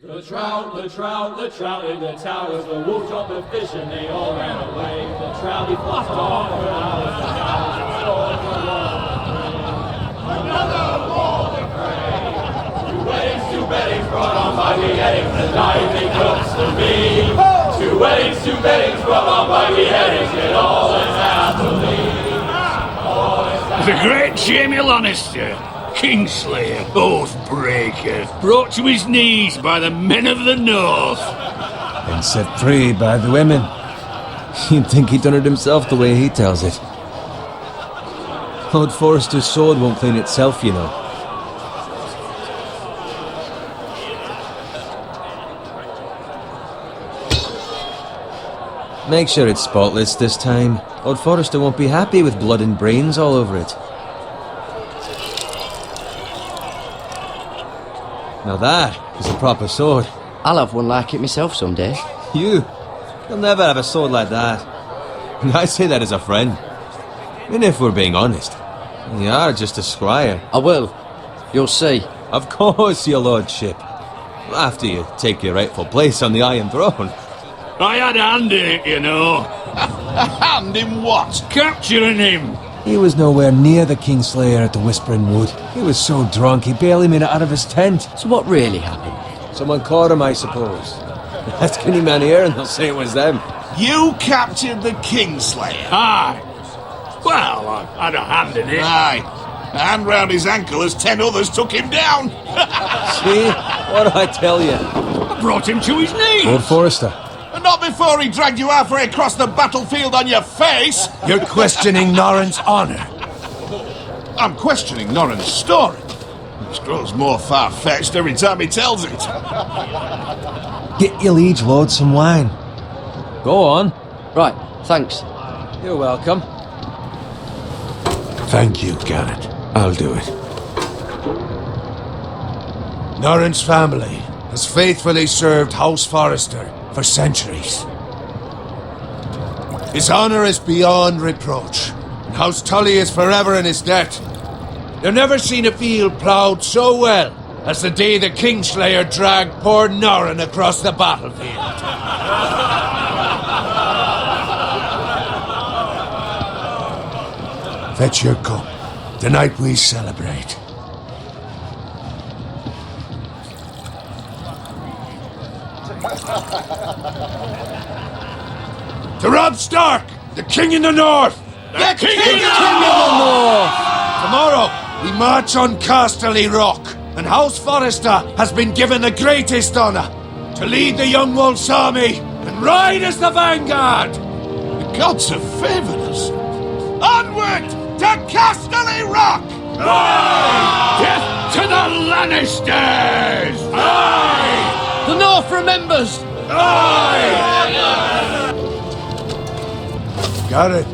The trout in the towers, the wolf dropped the fish and they all ran away. The trout he flopped off for hours and hours and stole for another wall to pray. Two weddings brought on by beheadings, the diving cooks to me. Two weddings brought on by beheadings, yet all is happily. The great Jamie Lannister, Kingslayer, Oathbreaker, brought to his knees by the men of the North. And set free by the women. You'd think he'd done it himself the way he tells it. Lord Forrester's sword won't clean itself, you know. Make sure it's spotless this time. Lord Forrester won't be happy with blood and brains all over it. Now that is a proper sword. I'll have one like it myself someday. You'll never have a sword like that. And I say that as a friend. And if we're being honest, you are just a squire. I will. You'll see. Of course, your lordship. After you take your rightful place on the Iron Throne. I had a hand in it, you know. A hand in what? Capturing him. He was nowhere near the Kingslayer at the Whispering Wood. He was so drunk he barely made it out of his tent. So what really happened? Someone caught him, I suppose. Ask any man here and they'll say it was them. You captured the Kingslayer? Aye. Well, I had a hand in it. Aye. A hand round his ankle as 10 others took him down. See? What did I tell you? I brought him to his knees. Lord Forrester. And not before he dragged you halfway across the battlefield on your face. You're questioning Norrin's honor. I'm questioning Norrin's story. It grows more far-fetched every time he tells it. Get your liege lord some wine. Go on. Right, thanks. You're welcome. Thank you, Garrett. I'll do it. Norrin's family has faithfully served House Forrester for centuries. His honor is beyond reproach, and House Tully is forever in his debt. They've never seen a field ploughed so well as the day the Kingslayer dragged poor Norrin across the battlefield. Fetch your cup. Tonight we celebrate. To Robb Stark, the King in the North! The King in the North! Tomorrow, we march on Casterly Rock, and House Forrester has been given the greatest honor to lead the Young Wolf's army and ride as the vanguard! The gods have favored us. Onward to Casterly Rock! Aye! Death to the Lannisters! Aye! The North remembers! Aye! Garrett,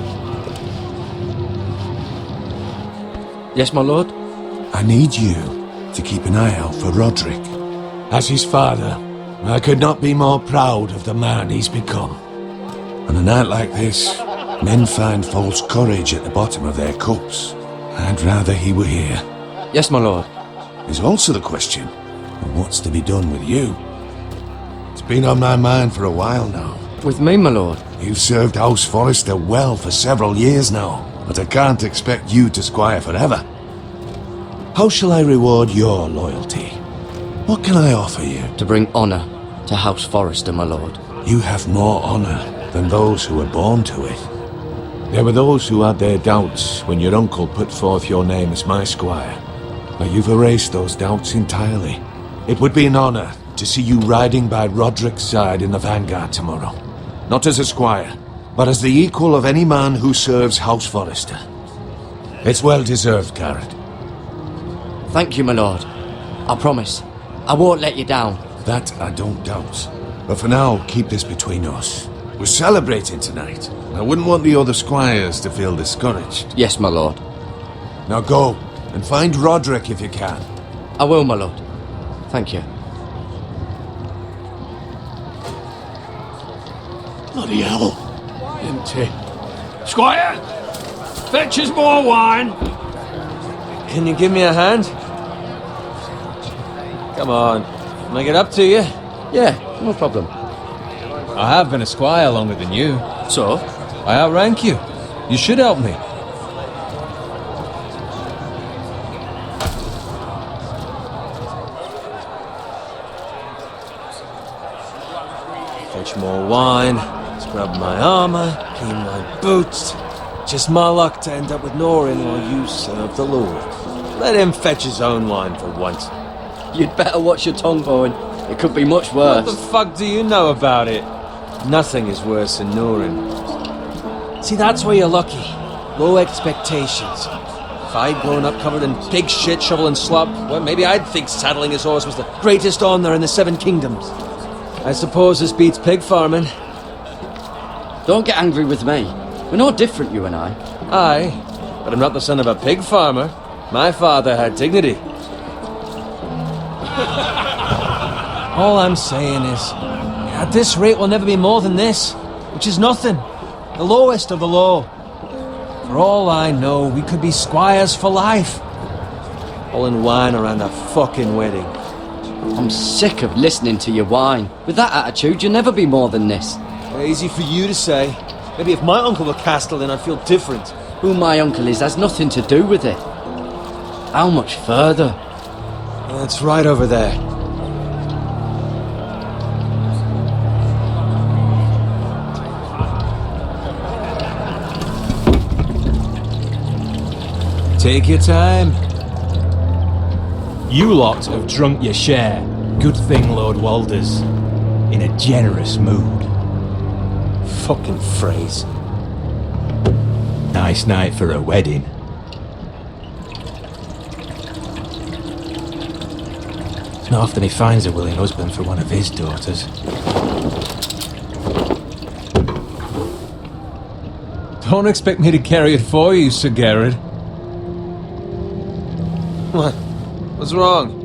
Yes, my lord? I need you to keep an eye out for Roderick. As his father, I could not be more proud of the man he's become. On a night like this, men find false courage at the bottom of their cups. I'd rather he were here. Yes, my lord. There's also the question of what's to be done with you. It's been on my mind for a while now. With me, my lord? You've served House Forrester well for several years now, but I can't expect you to squire forever. How shall I reward your loyalty? What can I offer you? To bring honor to House Forrester, my lord. You have more honor than those who were born to it. There were those who had their doubts when your uncle put forth your name as my squire, but you've erased those doubts entirely. It would be an honor to see you riding by Roderick's side in the vanguard tomorrow. Not as a squire, but as the equal of any man who serves House Forrester. It's well deserved, Garrett. Thank you, my lord. I promise. I won't let you down. That I don't doubt. But for now, keep this between us. We're celebrating tonight. I wouldn't want the other squires to feel discouraged. Yes, my lord. Now go, and find Roderick if you can. I will, my lord. Thank you. Bloody hell. Empty. Squire! Fetch us more wine! Can you give me a hand? Come on. Can I get up to you? Yeah, no problem. I have been a squire longer than you. So? I outrank you. You should help me. Fetch more wine, scrub my armor, clean my boots. Just my luck to end up with Norin while you serve the Lord. Let him fetch his own wine for once. You'd better watch your tongue, Bowen. It could be much worse. What the fuck do you know about it? Nothing is worse than Norin. See, that's where you're lucky. Low expectations. If I'd grown up covered in pig shit, shovel and slop, well, maybe I'd think saddling his horse was the greatest honour in the Seven Kingdoms. I suppose this beats pig farming. Don't get angry with me. We're no different, you and I. Aye, but I'm not the son of a pig farmer. My father had dignity. All I'm saying is, at this rate we'll never be more than this, which is nothing. The lowest of the low. For all I know, we could be squires for life. All in wine around a fucking wedding. I'm sick of listening to your whine. With that attitude, you'll never be more than this. Easy for you to say. Maybe if my uncle were Castellan, I'd feel different. Who my uncle is has nothing to do with it. How much further? It's right over there. Take your time. You lot have drunk your share. Good thing Lord Walder's in a generous mood. Fucking phrase. Nice night for a wedding. It's not often he finds a willing husband for one of his daughters. Don't expect me to carry it for you, Sir Garrett. What? What's wrong?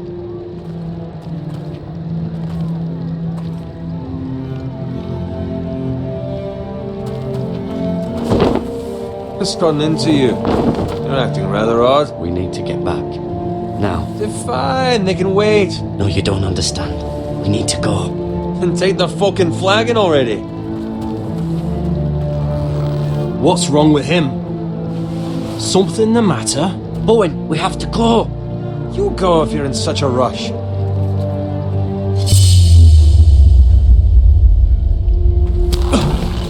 What's gotten into you? You're acting rather odd. We need to get back. Now. They're fine, they can wait. No, you don't understand. We need to go. And take the fucking flagon already. What's wrong with him? Something the matter? Bowen, we have to go. You go if you're in such a rush.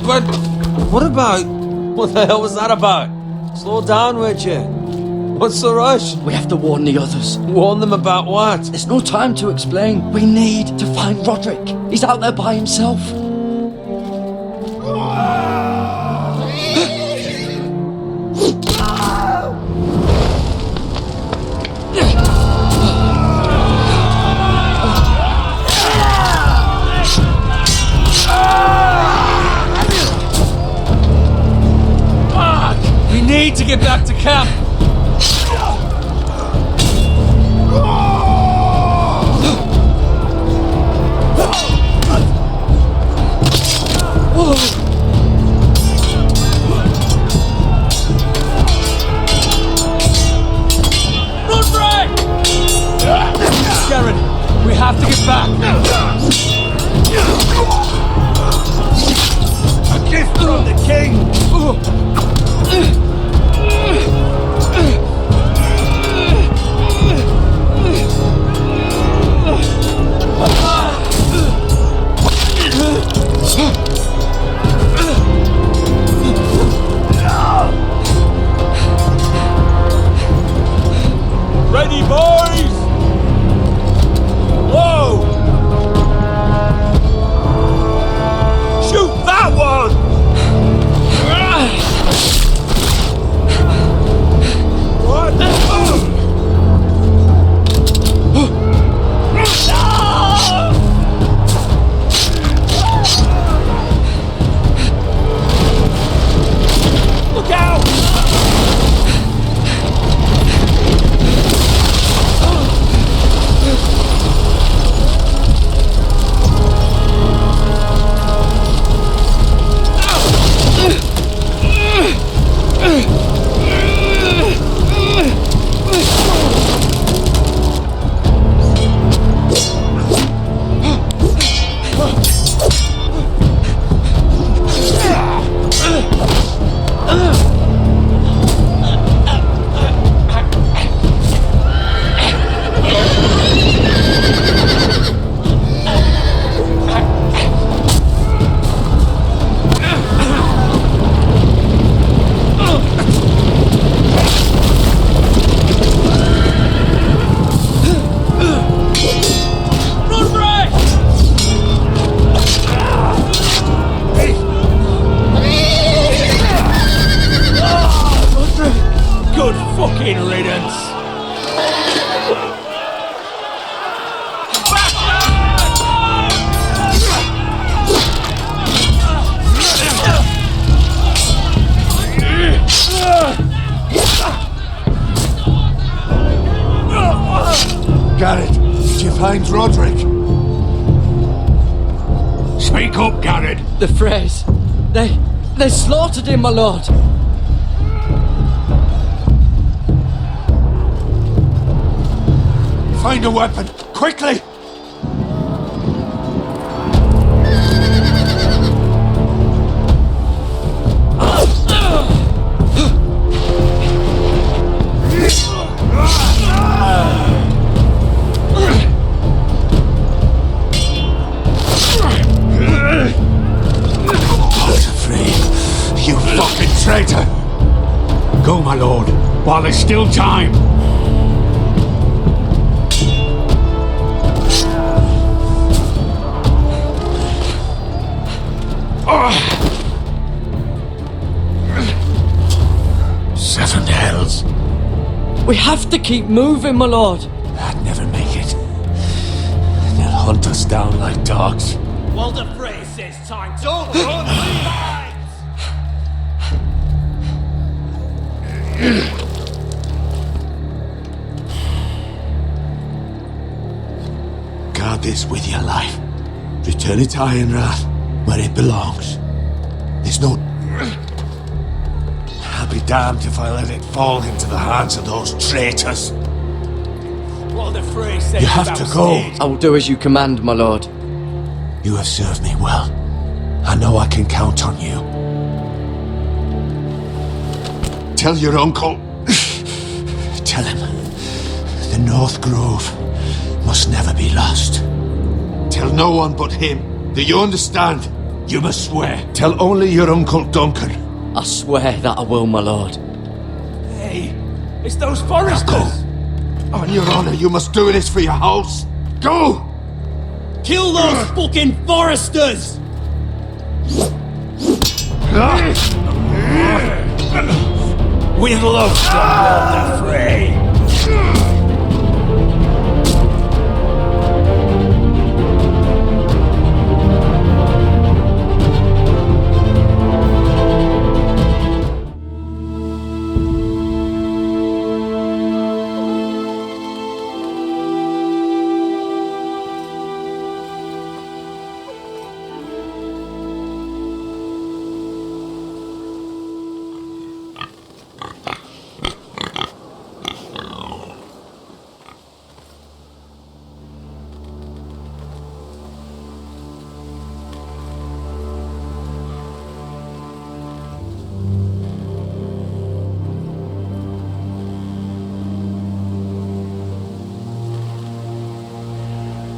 But what about... What the hell was that about? Slow down, would you? What's the rush? We have to warn the others. Warn them about what? There's no time to explain. We need to find Roderick. He's out there by himself. We need to get back to camp. Garen, we have to get back. A gift from the king. Ready, boys! Whoa! Shoot that one! you find Roderick? Speak up, Garrett. The Freys. They slaughtered him, my lord. Find a weapon, quickly! You fucking traitor! Go, my lord, while there's still time. Seven hells. We have to keep moving, my lord. I'd never make it. They'll hunt us down like dogs. Walder Frey says time. Don't run, Levites! Guard this with your life. Return it to Ironrath, where it belongs. There's no... I'll be damned if I let it fall into the hands of those traitors. Walder Frey says You have to go. I will do as you command, my lord. You have served me well. I know I can count on you. Tell your uncle. Tell him, the North Grove must never be lost. Tell no one but him. Do you understand? You must swear. Tell only your Uncle Duncan. I swear that I will, my lord. Hey, it's those foresters! Go. On your honor, you must do this for your house. Go! Kill those fucking foresters! With love from Walder Frey!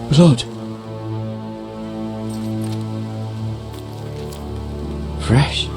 Blood. Fresh.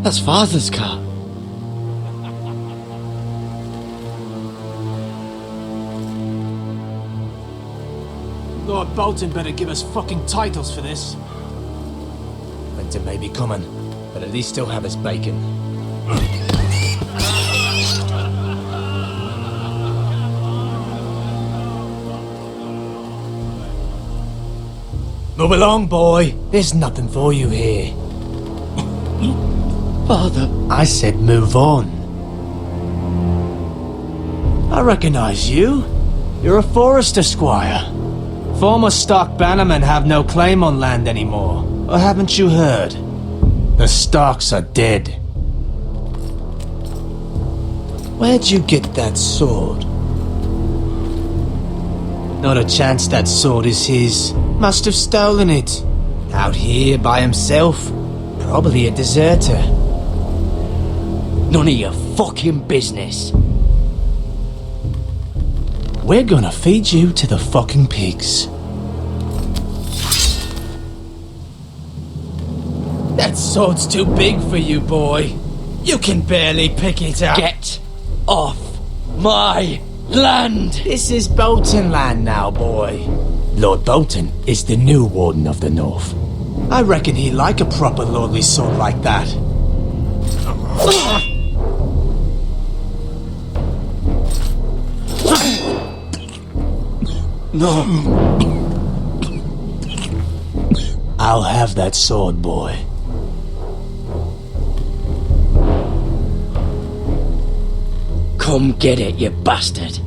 That's Father's car. Lord Bolton better give us fucking titles for this. Winter may be coming, but at least still have his bacon. Move along, boy. There's nothing for you here. Father. I said move on. I recognize you. You're a Forester Squire. Former Stark bannermen have no claim on land anymore. Or haven't you heard? The Starks are dead. Where'd you get that sword? Not a chance that sword is his. Must have stolen it. Out here by himself. Probably a deserter. None of your fucking business. We're gonna feed you to the fucking pigs. That sword's too big for you, boy. You can barely pick it up. Get off my land! This is Bolton land now, boy. Lord Bolton is the new Warden of the North. I reckon he'd like a proper lordly sword like that. No. I'll have that sword, boy. Come get it, you bastard.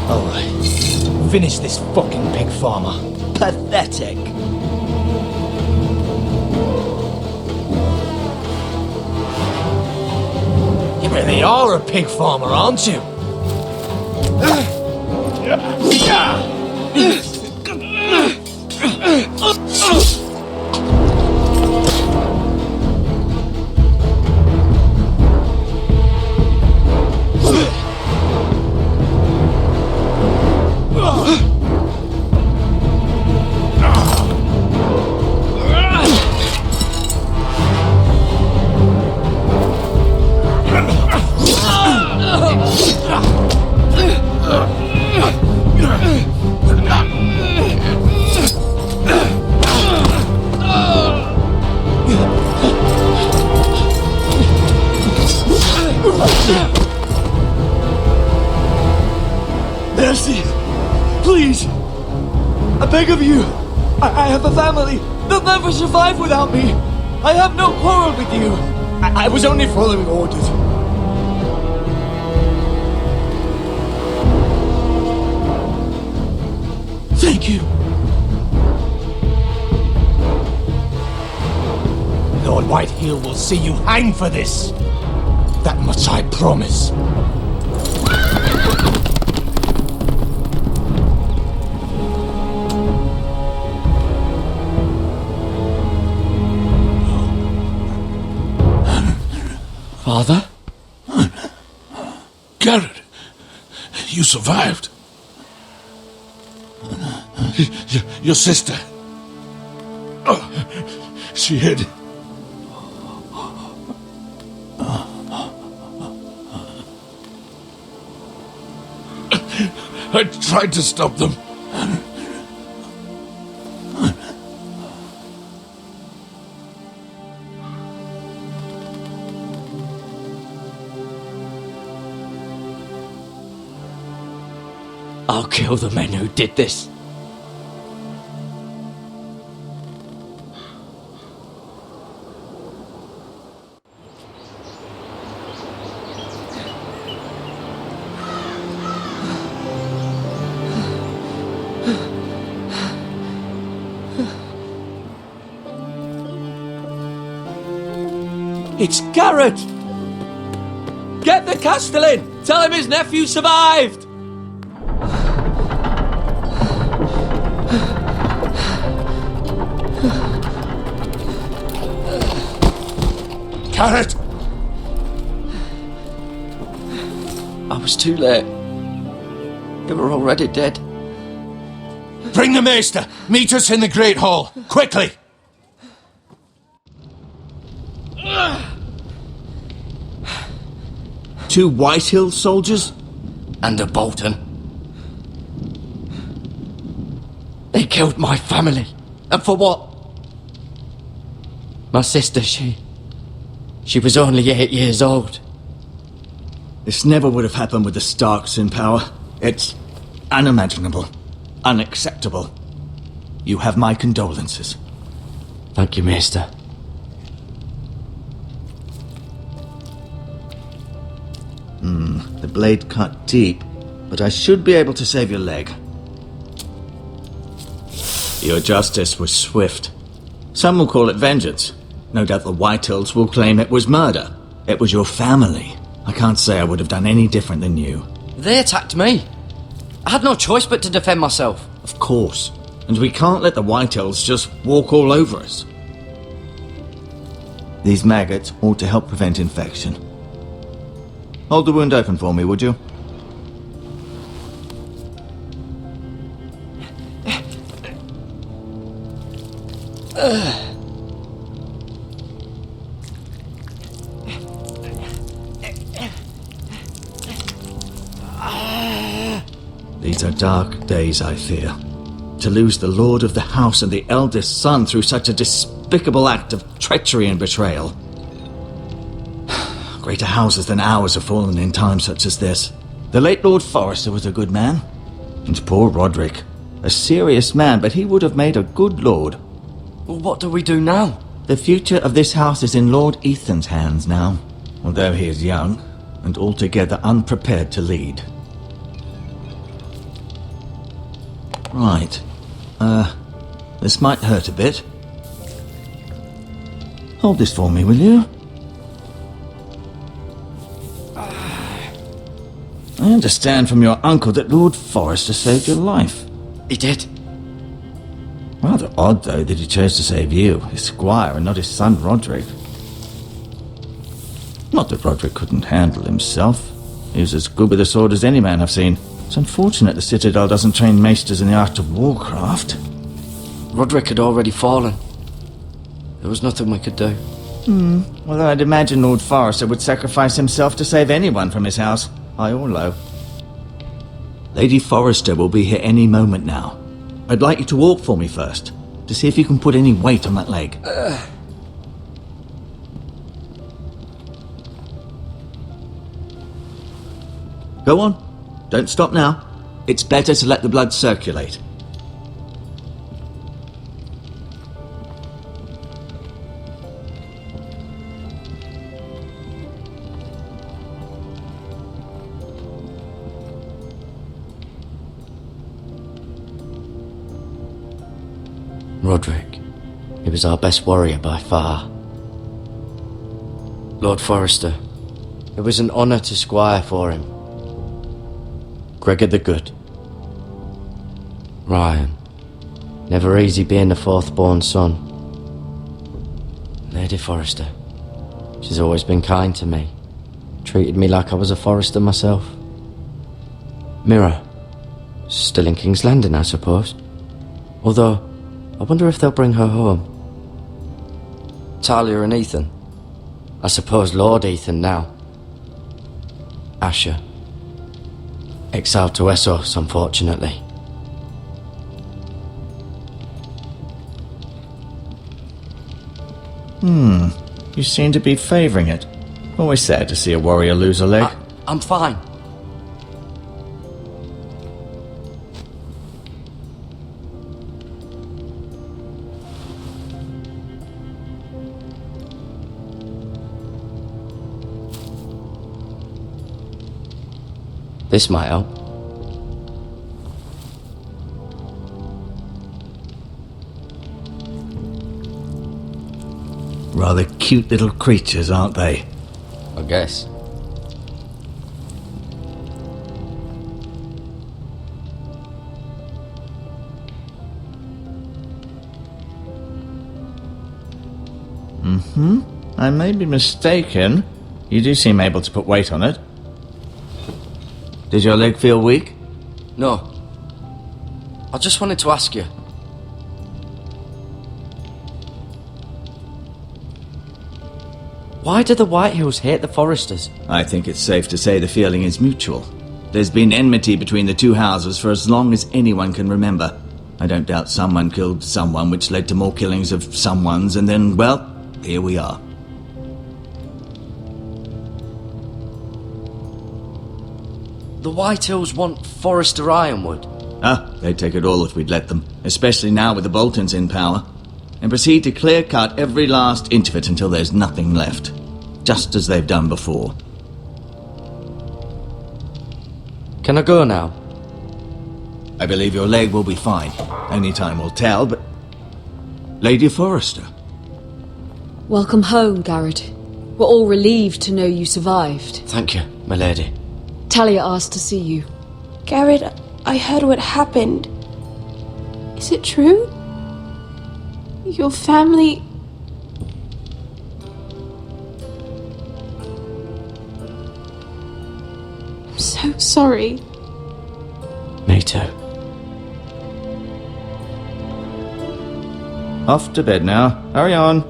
Alright. Finish this fucking pig farmer. Pathetic. You really are a pig farmer, aren't you? Mercy! Please! I beg of you! I have a family! They'll never survive without me! I have no quarrel with you! I was only following orders. Thank you! Lord Whiteheel will see you hang for this. That much I promise. Father? Garrett, you survived. Your sister. Oh, she hid. I tried to stop them. I'll kill the men who did this. It's Garrett! Get the Castellan! Tell him his nephew survived! Garrett! I was too late. They were already dead. Bring the maester! Meet us in the Great Hall! Quickly! Two Whitehill soldiers? And a Bolton. They killed my family. And for what? My sister, she was only 8 years old. This never would have happened with the Starks in power. It's unimaginable. Unacceptable. You have my condolences. Thank you, Maester. The blade cut deep, but I should be able to save your leg. Your justice was swift. Some will call it vengeance. No doubt the Whitehills will claim it was murder. It was your family. I can't say I would have done any different than you. They attacked me. I had no choice but to defend myself. Of course. And we can't let the Whitehills just walk all over us. These maggots ought to help prevent infection. Hold the wound open for me, would you? These are dark days, I fear. To lose the lord of the house and the eldest son through such a despicable act of treachery and betrayal. Greater houses than ours have fallen in times such as this. The late Lord Forrester was a good man. And poor Roderick. A serious man, but he would have made a good lord. Well, what do we do now? The future of this house is in Lord Ethan's hands now. Although he is young, and altogether unprepared to lead. Right. This might hurt a bit. Hold this for me, will you? I understand from your uncle that Lord Forrester saved your life. He did. Rather odd, though, that he chose to save you, his squire, and not his son Roderick. Not that Roderick couldn't handle himself. He was as good with a sword as any man I've seen. It's unfortunate the Citadel doesn't train maesters in the art of warcraft. Roderick had already fallen. There was nothing we could do. Well, I'd imagine Lord Forrester would sacrifice himself to save anyone from his house, high or low. Lady Forrester will be here any moment now. I'd like you to walk for me first, to see if you can put any weight on that leg. Go on. Don't stop now. It's better to let the blood circulate. Roderick. He was our best warrior by far. Lord Forrester. It was an honour to squire for him. Gregor the Good. Ryan. Never easy being the fourth-born son. Lady Forrester. She's always been kind to me. Treated me like I was a Forrester myself. Mira. Still in King's Landing, I suppose. Although, I wonder if they'll bring her home. Talia and Ethan. I suppose Lord Ethan now. Asher. Exiled to Westeros, unfortunately. You seem to be favouring it. Always sad to see a warrior lose a leg. I'm fine. This might help. Rather cute little creatures, aren't they? I guess. I may be mistaken. You do seem able to put weight on it. Did your leg feel weak? No. I just wanted to ask you. Why do the Whitehills hate the Forresters? I think it's safe to say the feeling is mutual. There's been enmity between the two houses for as long as anyone can remember. I don't doubt someone killed someone, which led to more killings of someones, and then, well, here we are. The Whitehills want Forrester Ironwood. They'd take it all if we'd let them, especially now with the Boltons in power, and proceed to clear-cut every last inch of it until there's nothing left, just as they've done before. Can I go now? I believe your leg will be fine. Only time will tell, but... Lady Forrester. Welcome home, Garrett. We're all relieved to know you survived. Thank you, my lady. Talia asked to see you. Garrett, I heard what happened. Is it true? Your family... sorry. Me too. Off to bed now. Hurry on.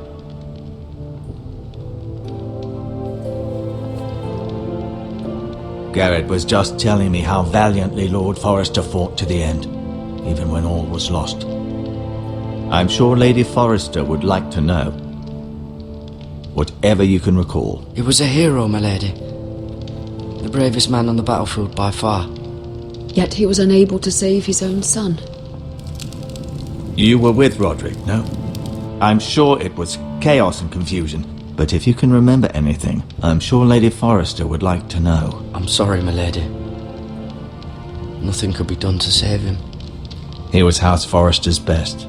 Garrett was just telling me how valiantly Lord Forrester fought to the end, even when all was lost. I'm sure Lady Forrester would like to know. Whatever you can recall. He was a hero, my lady. The bravest man on the battlefield by far. Yet he was unable to save his own son. You were with Roderick, no? I'm sure it was chaos and confusion, but if you can remember anything, I'm sure Lady Forrester would like to know. I'm sorry, my lady. Nothing could be done to save him. He was House Forrester's best.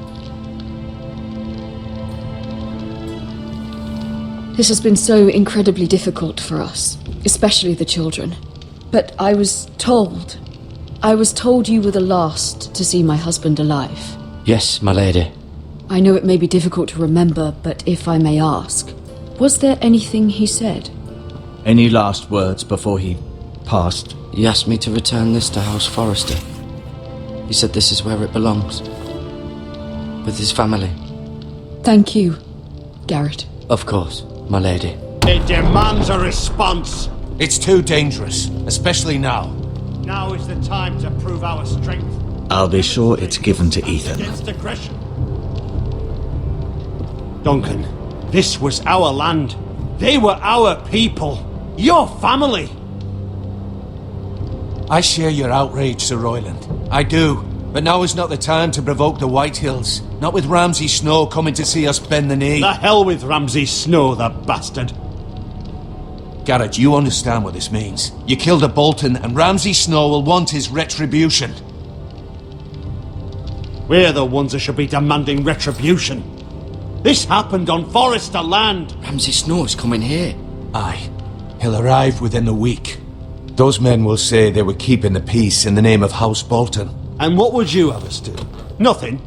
This has been so incredibly difficult for us, especially the children. But I was told you were the last to see my husband alive. Yes, my lady. I know it may be difficult to remember, but if I may ask, was there anything he said? Any last words before he passed? He asked me to return this to House Forrester. He said this is where it belongs. With his family. Thank you, Garrett. Of course, my lady. It demands a response. It's too dangerous, especially now. Now is the time to prove our strength. I'll be sure it's given to Ethan. Against aggression. Duncan, this was our land. They were our people. Your family. I share your outrage, Sir Royland. I do. But now is not the time to provoke the Whitehills. Not with Ramsay Snow coming to see us bend the knee. The hell with Ramsay Snow, the bastard. Garrett, you understand what this means. You killed a Bolton, and Ramsay Snow will want his retribution. We're the ones that should be demanding retribution. This happened on Forrester land. Ramsay Snow's coming here. Aye. He'll arrive within a week. Those men will say they were keeping the peace in the name of House Bolton. And what would you have us do? Nothing.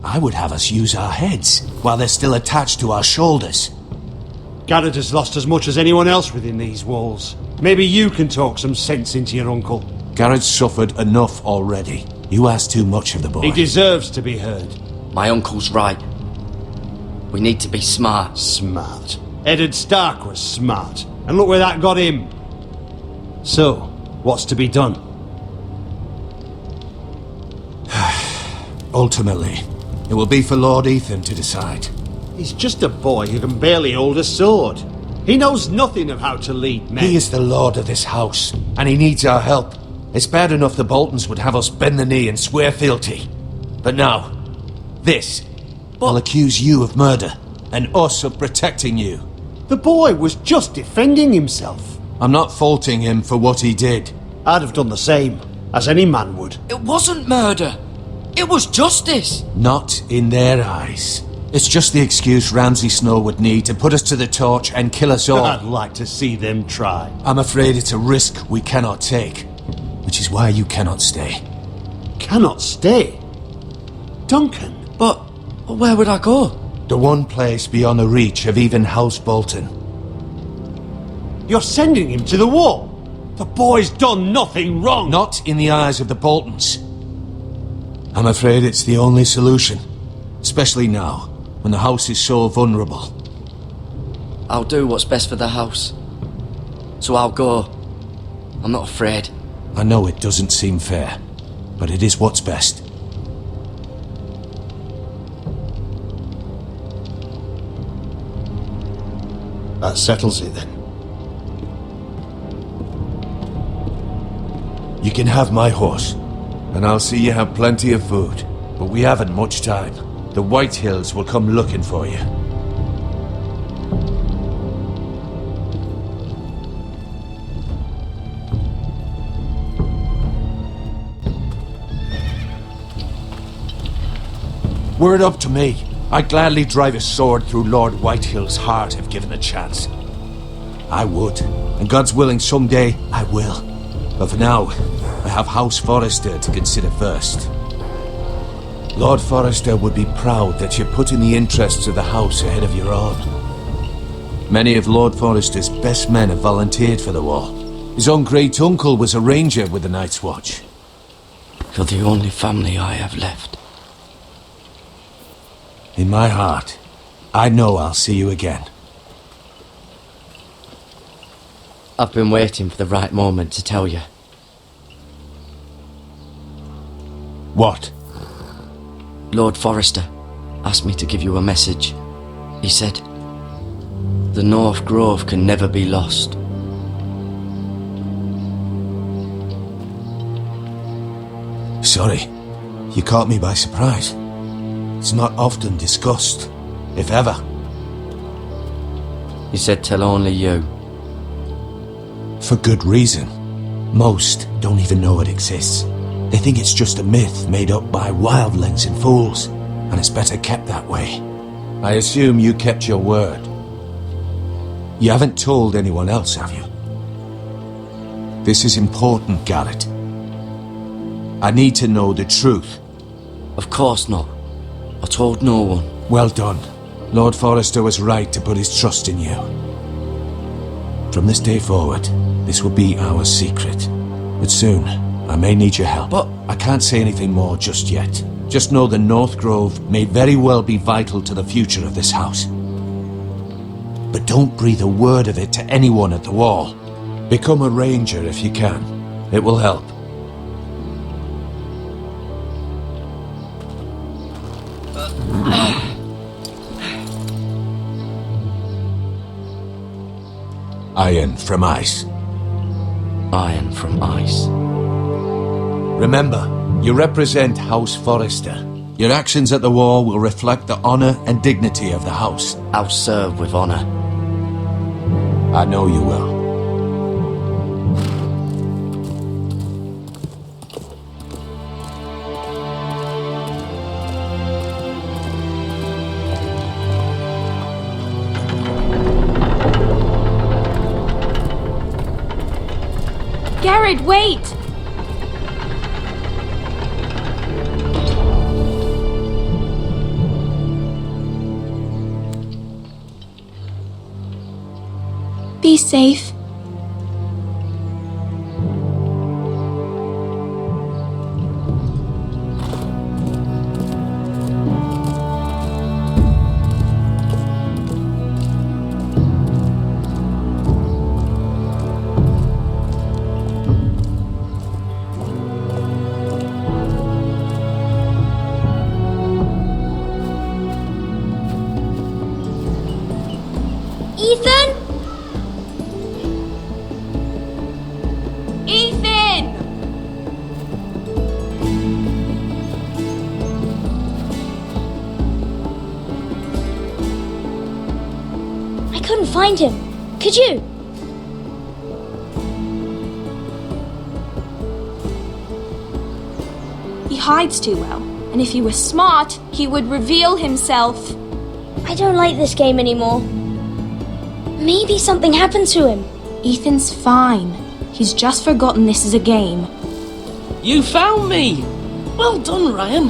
I would have us use our heads, while they're still attached to our shoulders. Garrett has lost as much as anyone else within these walls. Maybe you can talk some sense into your uncle. Garrett's suffered enough already. You ask too much of the boy. He deserves to be heard. My uncle's right. We need to be smart. Smart. Eddard Stark was smart. And look where that got him. So, what's to be done? Ultimately, it will be for Lord Ethan to decide. He's just a boy who can barely hold a sword. He knows nothing of how to lead men. He is the lord of this house, and he needs our help. It's bad enough the Boltons would have us bend the knee and swear fealty. But now, this will accuse you of murder, and us of protecting you. The boy was just defending himself. I'm not faulting him for what he did. I'd have done the same, as any man would. It wasn't murder. It was justice. Not in their eyes. It's just the excuse Ramsay Snow would need to put us to the torch and kill us all. I'd like to see them try. I'm afraid it's a risk we cannot take, which is why you cannot stay. Cannot stay? Duncan? But where would I go? The one place beyond the reach of even House Bolton. You're sending him to the war? The boy's done nothing wrong. Not in the eyes of the Boltons. I'm afraid it's the only solution, especially now, when the house is so vulnerable. I'll do what's best for the house. So I'll go. I'm not afraid. I know it doesn't seem fair, but it is what's best. That settles it then. You can have my horse, and I'll see you have plenty of food, but we haven't much time. The Whitehills will come looking for you. Were it up to me, I'd gladly drive a sword through Lord Whitehill's heart if given the chance. I would, and God's willing someday I will. But for now, I have House Forrester to consider first. Lord Forrester would be proud that you're putting the interests of the house ahead of your own. Many of Lord Forrester's best men have volunteered for the war, His own great-uncle was a ranger with the Night's Watch. You're the only family I have left. In my heart, I know I'll see you again. I've been waiting for the right moment to tell you. What? Lord Forrester asked me to give you a message. He said, the North Grove can never be lost. Sorry, you caught me by surprise. It's not often discussed, if ever. He said tell only you. For good reason. Most don't even know it exists. They think it's just a myth made up by wildlings and fools, and it's better kept that way. I assume you kept your word. You haven't told anyone else, have you? This is important, Garrett. I need to know the truth. Of course not. I told no one. Well done. Lord Forrester was right to put his trust in you. From this day forward, this will be our secret. But soon, I may need your help. But I can't say anything more just yet. Just know the North Grove may very well be vital to the future of this house. But don't breathe a word of it to anyone at the Wall. Become a ranger if you can. It will help. Iron from ice. Iron from ice. Remember, you represent House Forrester. Your actions at the war will reflect the honor and dignity of the house. I'll serve with honor. I know you will. Garrett, wait! Be safe. Ethan? Ethan! I couldn't find him. Could you? He hides too well, and if he were smart, he would reveal himself. I don't like this game anymore. Maybe something happened to him. Ethan's fine. He's just forgotten this is a game. You found me! Well done, Ryan.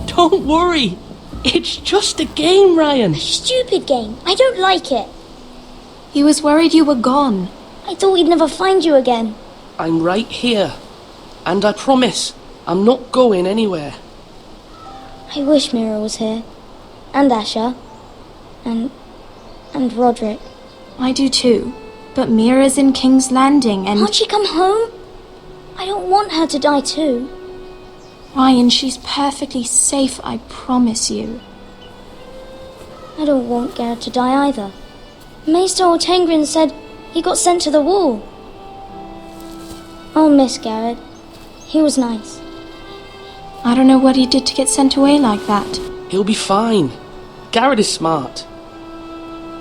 Don't worry. It's just a game, Ryan. A stupid game. I don't like it. He was worried you were gone. I thought we'd never find you again. I'm right here. And I promise, I'm not going anywhere. I wish Mira was here. And Asher. And Roderick. I do too. But Mira's in King's Landing and... Can't she come home? I don't want her to die too. Ryan, she's perfectly safe, I promise you. I don't want Garrett to die either. Maester Ortengrin said he got sent to the Wall. I'll miss Garrett. He was nice. I don't know what he did to get sent away like that. He'll be fine. Garrett is smart.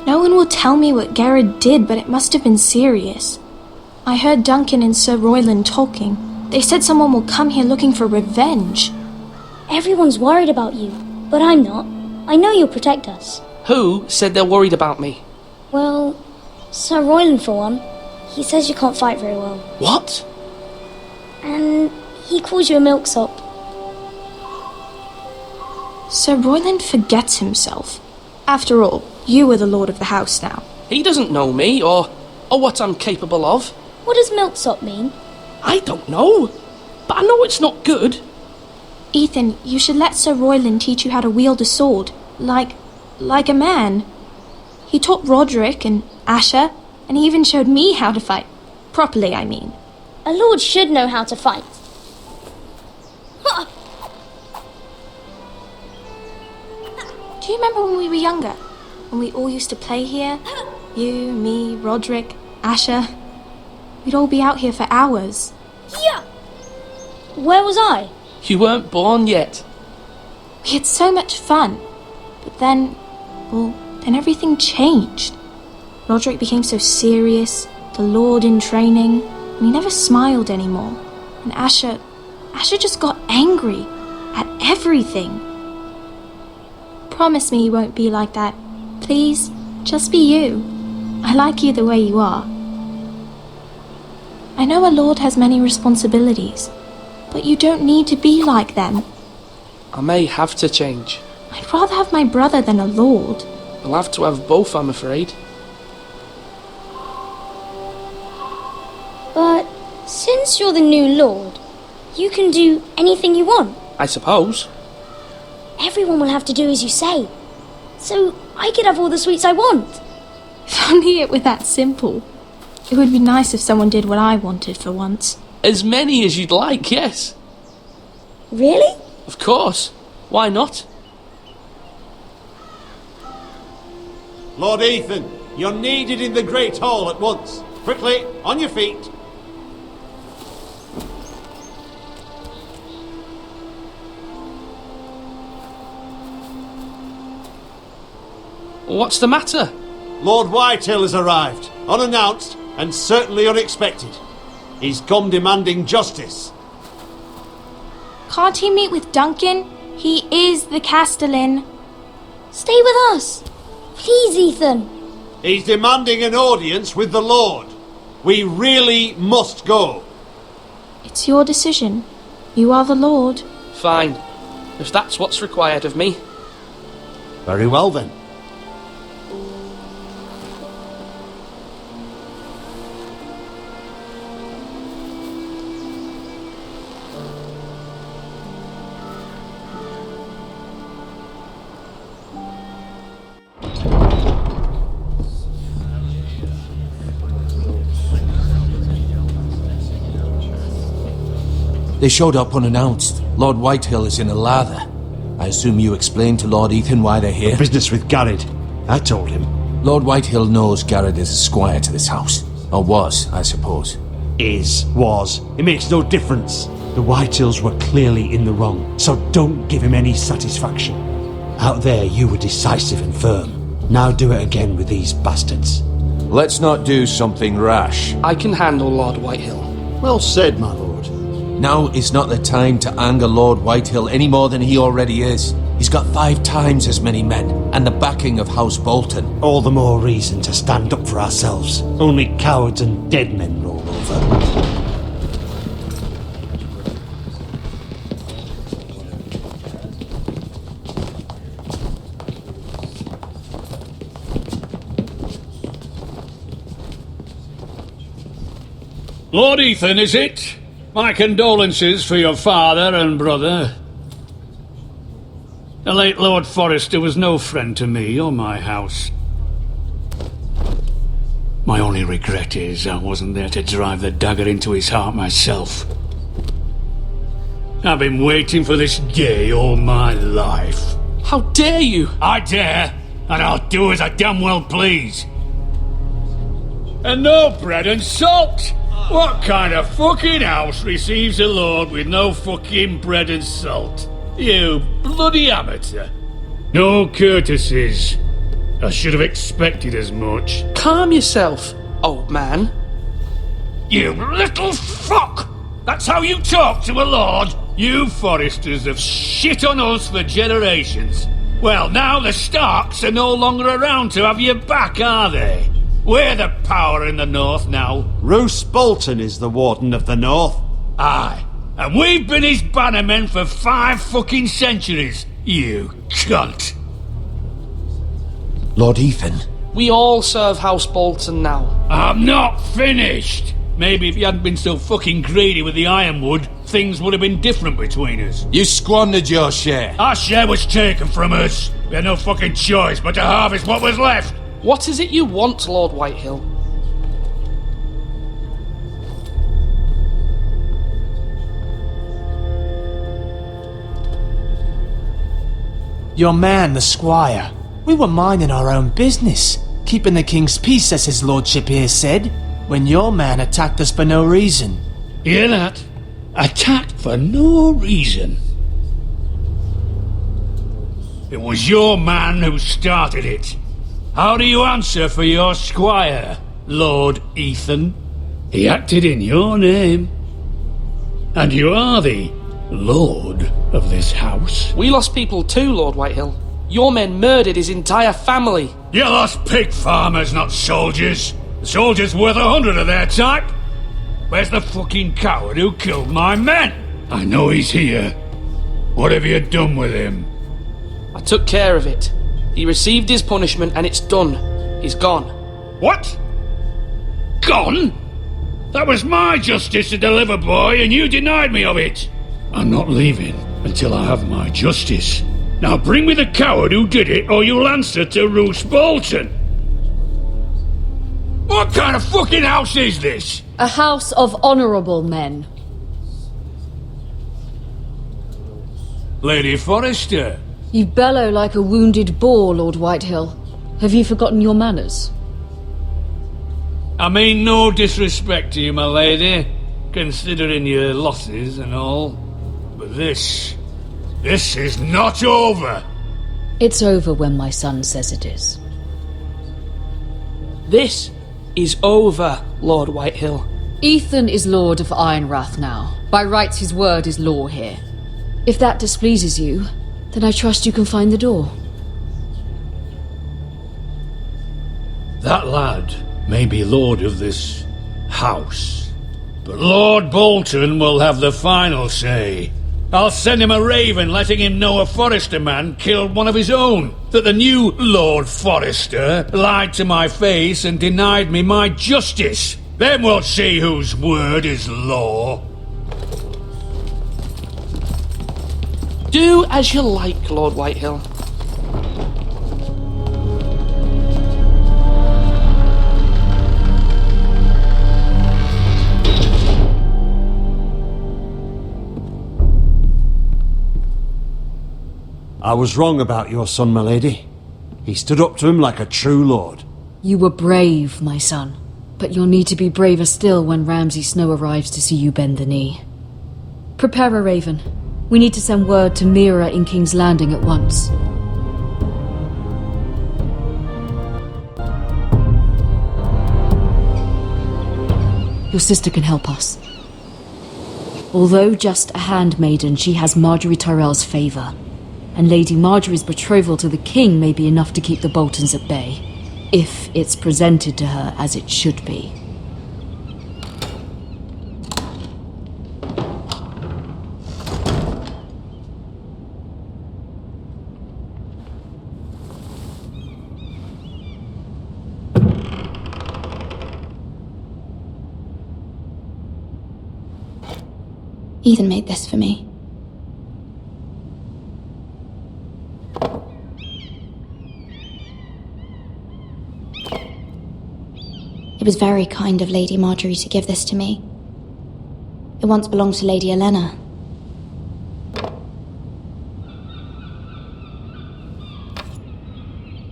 No one will tell me what Garrett did, but it must have been serious. I heard Duncan and Sir Royland talking. They said someone will come here looking for revenge. Everyone's worried about you, but I'm not. I know you'll protect us. Who said they're worried about me? Well, Sir Royland for one. He says you can't fight very well. What? And he calls you a milksop. Sir Royland forgets himself. After all, you are the lord of the house now. He doesn't know me, or what I'm capable of. What does milksop mean? I don't know, but I know it's not good. Ethan, you should let Sir Royland teach you how to wield a sword, like a man. He taught Roderick and Asher, and he even showed me how to fight. Properly, I mean. A lord should know how to fight. Do you remember when we were younger? When we all used to play here? You, me, Roderick, Asher. We'd all be out here for hours. Yeah! Where was I? You weren't born yet. We had so much fun. But then everything changed. Roderick became so serious, the lord in training, and he never smiled anymore. And Asher just got angry at everything. Promise me you won't be like that. Please, just be you. I like you the way you are. I know a lord has many responsibilities, but you don't need to be like them. I may have to change. I'd rather have my brother than a lord. I'll have to have both, I'm afraid. But since you're the new lord, you can do anything you want. I suppose. Everyone will have to do as you say. So I could have all the sweets I want. If only it were that simple. It would be nice if someone did what I wanted for once. As many as you'd like, yes. Really? Of course. Why not? Lord Ethan, you're needed in the Great Hall at once. Quickly, on your feet. What's the matter? Lord Whitehill has arrived, unannounced and certainly unexpected. He's come demanding justice. Can't he meet with Duncan? He is the Castellan. Stay with us. Please, Ethan. He's demanding an audience with the Lord. We really must go. It's your decision. You are the Lord. Fine. If that's what's required of me. Very well then. They showed up unannounced. Lord Whitehill is in a lather. I assume you explained to Lord Ethan why they're here? Business with Garrett. I told him. Lord Whitehill knows Garrett is a squire to this house. Or was, I suppose. Was. It makes no difference. The Whitehills were clearly in the wrong, so don't give him any satisfaction. Out there you were decisive and firm. Now do it again with these bastards. Let's not do something rash. I can handle Lord Whitehill. Well said, my lord. Now is not the time to anger Lord Whitehill any more than he already is. He's got 5 times as many men, and the backing of House Bolton. All the more reason to stand up for ourselves. Only cowards and dead men roll over. Lord Ethan, is it? My condolences for your father and brother. The late Lord Forrester was no friend to me or my house. My only regret is I wasn't there to drive the dagger into his heart myself. I've been waiting for this day all my life. How dare you? I dare, and I'll do as I damn well please. And no bread and salt! What kind of fucking house receives a lord with no fucking bread and salt? You bloody amateur. No courtesies. I should have expected as much. Calm yourself, old man. You little fuck! That's how you talk to a lord? You Forresters have shit on us for generations. Well, now the Starks are no longer around to have your back, are they? We're the power in the north now. Roose Bolton is the Warden of the North. Aye. And we've been his bannermen for 5 fucking centuries. You cunt. Lord Ethan? We all serve House Bolton now. I'm not finished! Maybe if you hadn't been so fucking greedy with the ironwood, things would have been different between us. You squandered your share. Our share was taken from us. We had no fucking choice but to harvest what was left. What is it you want, Lord Whitehill? Your man, the squire. We were minding our own business, keeping the king's peace, as his lordship here said, when your man attacked us for no reason. Hear that? Attacked for no reason. It was your man who started it. How do you answer for your squire, Lord Ethan? He acted in your name. And you are the lord of this house. We lost people too, Lord Whitehill. Your men murdered his entire family. You lost pig farmers, not soldiers. The soldiers worth 100 of their type. Where's the fucking coward who killed my men? I know he's here. What have you done with him? I took care of it. He received his punishment and it's done. He's gone. What? Gone? That was my justice to deliver, boy, and you denied me of it. I'm not leaving until I have my justice. Now bring me the coward who did it, or you'll answer to Roose Bolton. What kind of fucking house is this? A house of honourable men. Lady Forrester. You bellow like a wounded boar, Lord Whitehill. Have you forgotten your manners? I mean no disrespect to you, my lady, considering your losses and all. But this is not over. It's over when my son says it is. This is over, Lord Whitehill. Ethan is Lord of Ironrath now. By rights, his word is law here. If that displeases you, then I trust you can find the door. That lad may be lord of this house, but Lord Bolton will have the final say. I'll send him a raven letting him know a Forrester man killed one of his own, that the new Lord Forrester lied to my face and denied me my justice. Then we'll see whose word is law. Do as you like, Lord Whitehill. I was wrong about your son, my lady. He stood up to him like a true lord. You were brave, my son. But you'll need to be braver still when Ramsay Snow arrives to see you bend the knee. Prepare a raven. We need to send word to Mira in King's Landing at once. Your sister can help us. Although just a handmaiden, she has Marjorie Tyrell's favour. And Lady Marjorie's betrothal to the king may be enough to keep the Boltons at bay, if it's presented to her as it should be. Ethan made this for me. It was very kind of Lady Marjorie to give this to me. It once belonged to Lady Elena.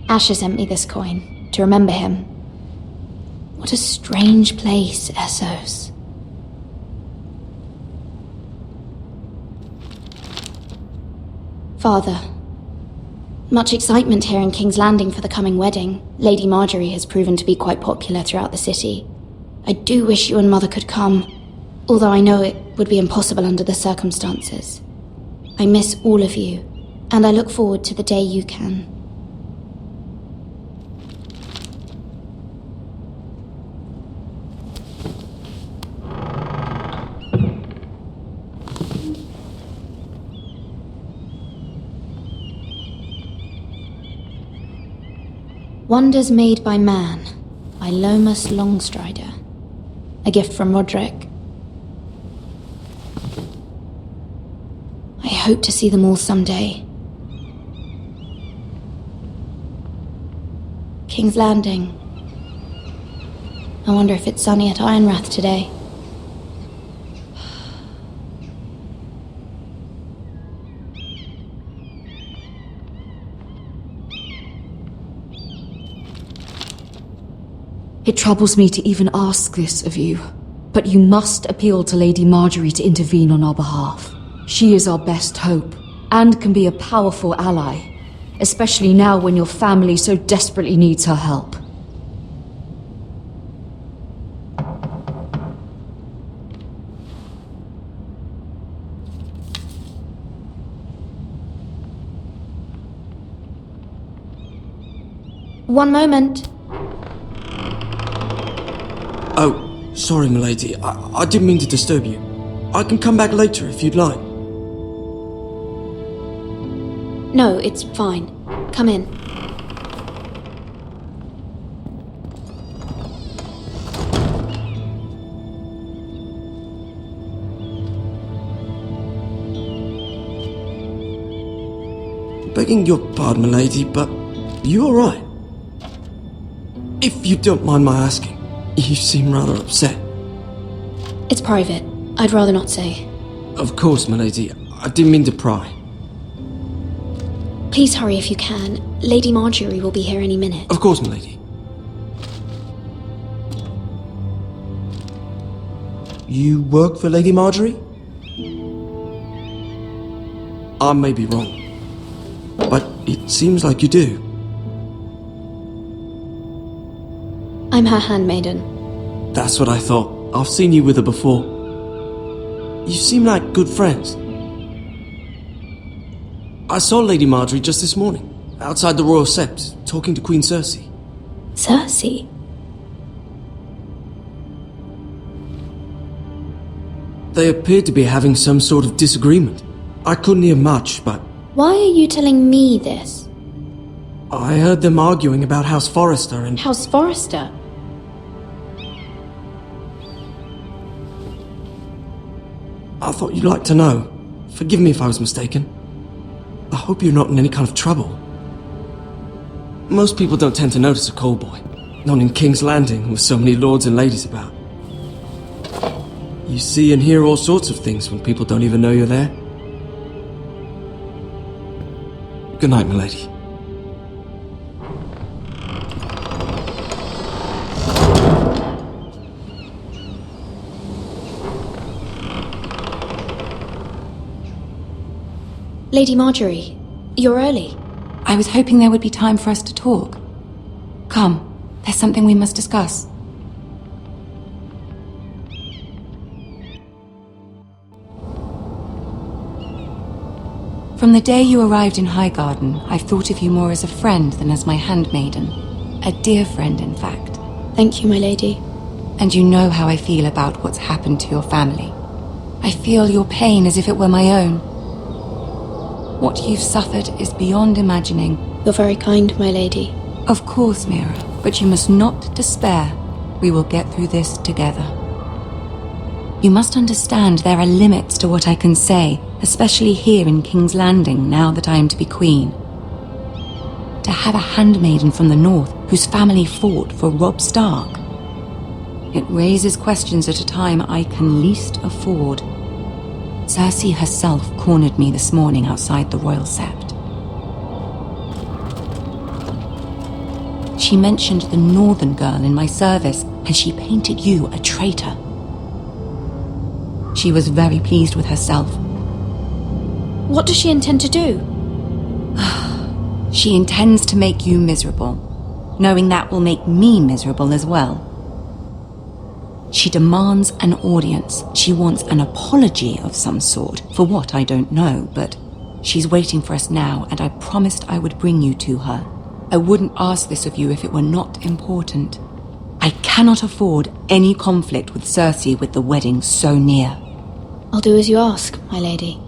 Asher sent me this coin to remember him. What a strange place, Essos. Father, much excitement here in King's Landing for the coming wedding. Lady Marjorie has proven to be quite popular throughout the city. I do wish you and Mother could come, although I know it would be impossible under the circumstances. I miss all of you, and I look forward to the day you can. Wonders Made by Man, by Lomas Longstrider. A gift from Roderick. I hope to see them all someday. King's Landing. I wonder if it's sunny at Ironrath today. It troubles me to even ask this of you, but you must appeal to Lady Marjorie to intervene on our behalf. She is our best hope, and can be a powerful ally, especially now when your family so desperately needs her help. One moment. Oh, sorry, milady. I didn't mean to disturb you. I can come back later if you'd like. No, it's fine. Come in. Begging your pardon, milady, but you alright? If you don't mind my asking, you seem rather upset. It's private. I'd rather not say. Of course, milady. I didn't mean to pry. Please hurry if you can. Lady Marjorie will be here any minute. Of course, milady. You work for Lady Marjorie? I may be wrong, but it seems like you do. I'm her handmaiden. That's what I thought. I've seen you with her before. You seem like good friends. I saw Lady Marjorie just this morning, outside the Royal Sept, talking to Queen Cersei. Cersei? They appeared to be having some sort of disagreement. I couldn't hear much, but... Why are you telling me this? I heard them arguing about House Forrester and... House Forrester? I thought you'd like to know. Forgive me if I was mistaken. I hope you're not in any kind of trouble. Most people don't tend to notice a call boy. Not in King's Landing, with so many lords and ladies about. You see and hear all sorts of things when people don't even know you're there. Good night, milady. Lady Marjorie, you're early. I was hoping there would be time for us to talk. Come, there's something we must discuss. From the day you arrived in Highgarden, I've thought of you more as a friend than as my handmaiden. A dear friend, in fact. Thank you, my lady. And you know how I feel about what's happened to your family. I feel your pain as if it were my own. What you've suffered is beyond imagining. You're very kind, my lady. Of course, Mira, but you must not despair. We will get through this together. You must understand there are limits to what I can say, especially here in King's Landing, now that I am to be queen. To have a handmaiden from the north whose family fought for Robb Stark. It raises questions at a time I can least afford. Cersei herself cornered me this morning outside the Royal Sept. She mentioned the northern girl in my service, and she painted you a traitor. She was very pleased with herself. What does she intend to do? She intends to make you miserable, knowing that will make me miserable as well. She demands an audience. She wants an apology of some sort, for what I don't know, but she's waiting for us now, and I promised I would bring you to her. I wouldn't ask this of you if it were not important. I cannot afford any conflict with Cersei with the wedding so near. I'll do as you ask, my lady.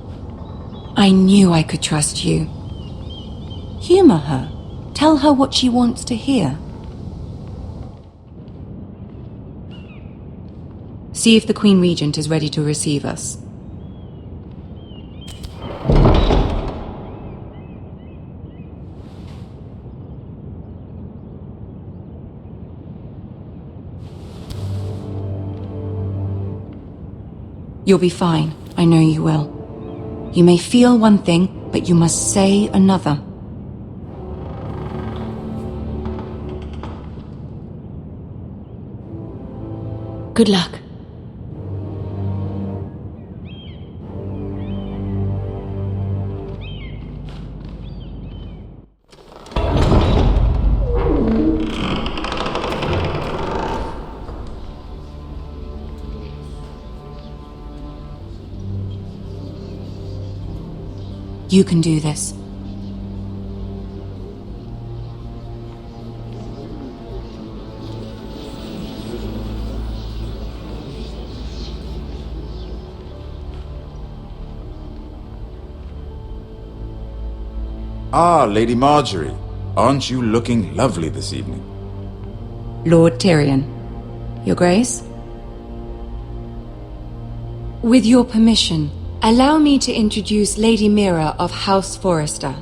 I knew I could trust you. Humor her. Tell her what she wants to hear. See if the Queen Regent is ready to receive us. You'll be fine. I know you will. You may feel one thing, but you must say another. Good luck. You can do this. Ah, Lady Marjorie. Aren't you looking lovely this evening? Lord Tyrion. Your Grace? With your permission, allow me to introduce Lady Mira of House Forrester.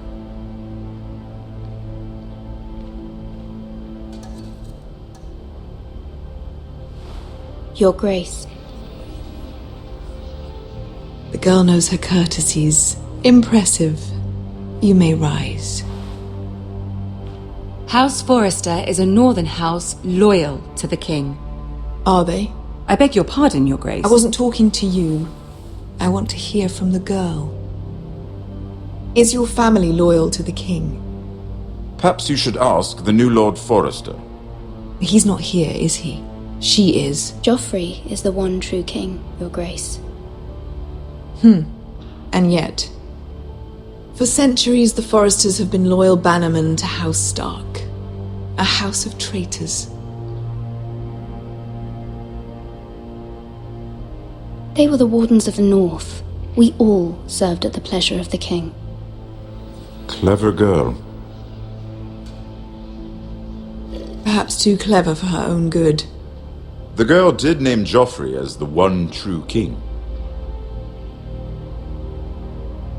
Your Grace. The girl knows her courtesies. Impressive. You may rise. House Forrester is a northern house loyal to the king. Are they? I beg your pardon, Your Grace. I wasn't talking to you. I want to hear from the girl. Is your family loyal to the king? Perhaps you should ask the new Lord Forrester. He's not here, is he? She is. Joffrey is the one true king, Your Grace. And yet, for centuries the Forresters have been loyal bannermen to House Stark. A house of traitors. They were the Wardens of the North. We all served at the pleasure of the king. Clever girl. Perhaps too clever for her own good. The girl did name Joffrey as the one true king.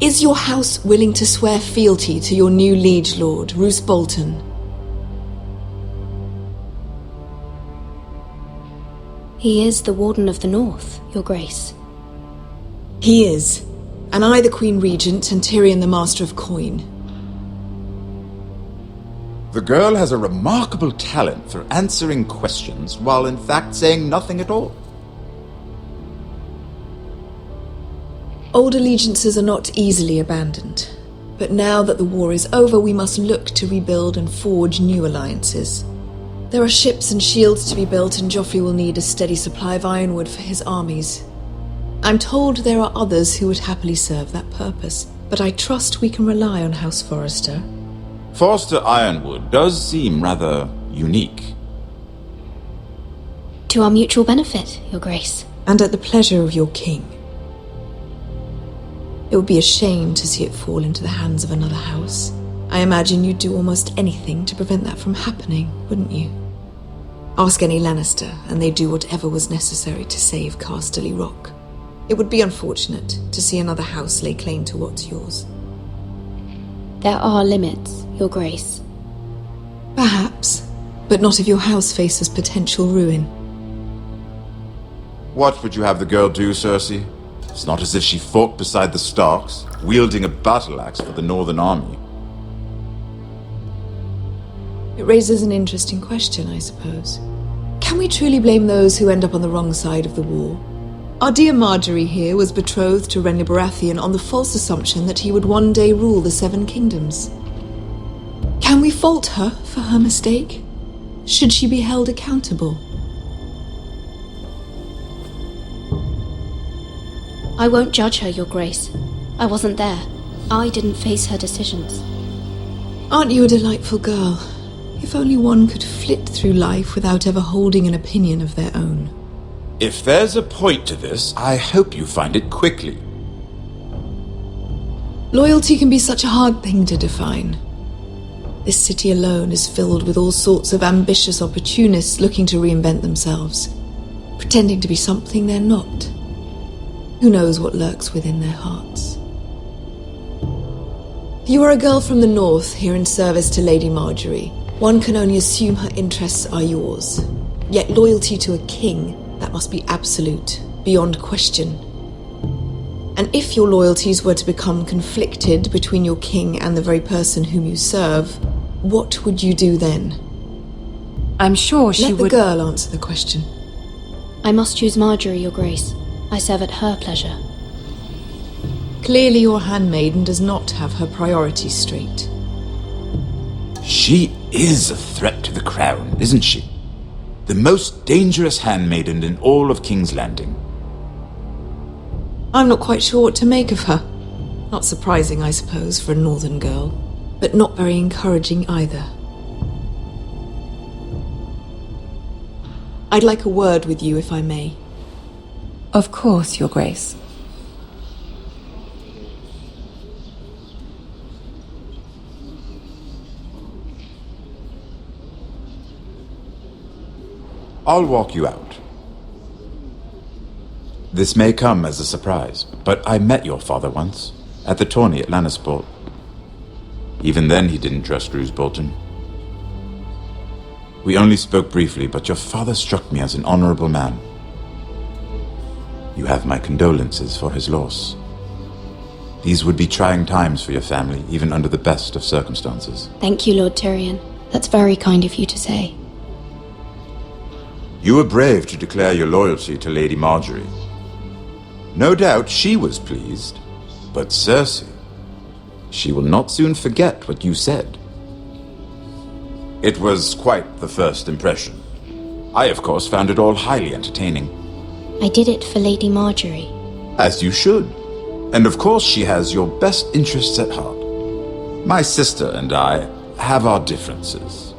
Is your house willing to swear fealty to your new liege lord, Roose Bolton? He is the Warden of the North, Your Grace. He is. And I the Queen Regent and Tyrion the Master of Coin. The girl has a remarkable talent for answering questions while in fact saying nothing at all. Old allegiances are not easily abandoned. But now that the war is over, we must look to rebuild and forge new alliances. There are ships and shields to be built, and Joffrey will need a steady supply of ironwood for his armies. I'm told there are others who would happily serve that purpose, but I trust we can rely on House Forrester. Forrester Ironwood does seem rather unique. To our mutual benefit, Your Grace. And at the pleasure of your king. It would be a shame to see it fall into the hands of another house. I imagine you'd do almost anything to prevent that from happening, wouldn't you? Ask any Lannister, and they'd do whatever was necessary to save Casterly Rock. It would be unfortunate to see another house lay claim to what's yours. There are limits, Your Grace. Perhaps, but not if your house faces potential ruin. What would you have the girl do, Cersei? It's not as if she fought beside the Starks, wielding a battle axe for the Northern Army. It raises an interesting question, I suppose. Can we truly blame those who end up on the wrong side of the war? Our dear Marjorie here was betrothed to Renly Baratheon on the false assumption that he would one day rule the Seven Kingdoms. Can we fault her for her mistake? Should she be held accountable? I won't judge her, Your Grace. I wasn't there. I didn't face her decisions. Aren't you a delightful girl? If only one could flit through life without ever holding an opinion of their own. If there's a point to this, I hope you find it quickly. Loyalty can be such a hard thing to define. this city alone is filled with all sorts of ambitious opportunists looking to reinvent themselves, pretending to be something they're not. Who knows what lurks within their hearts? You are a girl from the north, here in service to Lady Marjorie. One can only assume her interests are yours. Yet loyalty to a king, that must be absolute, beyond question. And if your loyalties were to become conflicted between your king and the very person whom you serve, what would you do then? I'm sure she would... Let the girl answer the question. I must choose Marjorie, Your Grace. I serve at her pleasure. Clearly your handmaiden does not have her priorities straight. She is a threat to the crown, isn't she? The most dangerous handmaiden in all of King's Landing. I'm not quite sure what to make of her. Not surprising, I suppose, for a northern girl, but not very encouraging either. I'd like a word with you, if I may. Of course, Your Grace. I'll walk you out. This may come as a surprise, but I met your father once, at the tourney at Lannisport. Even then he didn't trust Roose Bolton. We only spoke briefly, but your father struck me as an honorable man. You have my condolences for his loss. These would be trying times for your family, even under the best of circumstances. Thank you, Lord Tyrion. That's very kind of you to say. You were brave to declare your loyalty to Lady Marjorie. No doubt she was pleased, but Cersei, she will not soon forget what you said. It was quite the first impression. I, of course, found it all highly entertaining. I did it for Lady Marjorie. As you should. And of course she has your best interests at heart. My sister and I have our differences.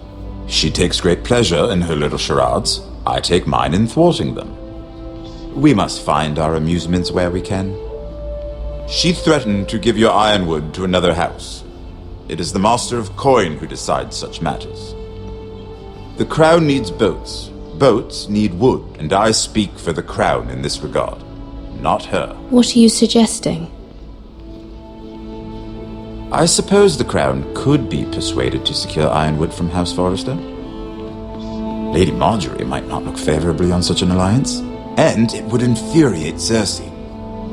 She takes great pleasure in her little charades. I take mine in thwarting them. We must find our amusements where we can. She threatened to give your ironwood to another house. It is the Master of Coin who decides such matters. The crown needs boats. Boats need wood, and I speak for the crown in this regard, not her. What are you suggesting? I suppose the crown could be persuaded to secure ironwood from House Forrester. Lady Marjorie might not look favorably on such an alliance, and it would infuriate Cersei.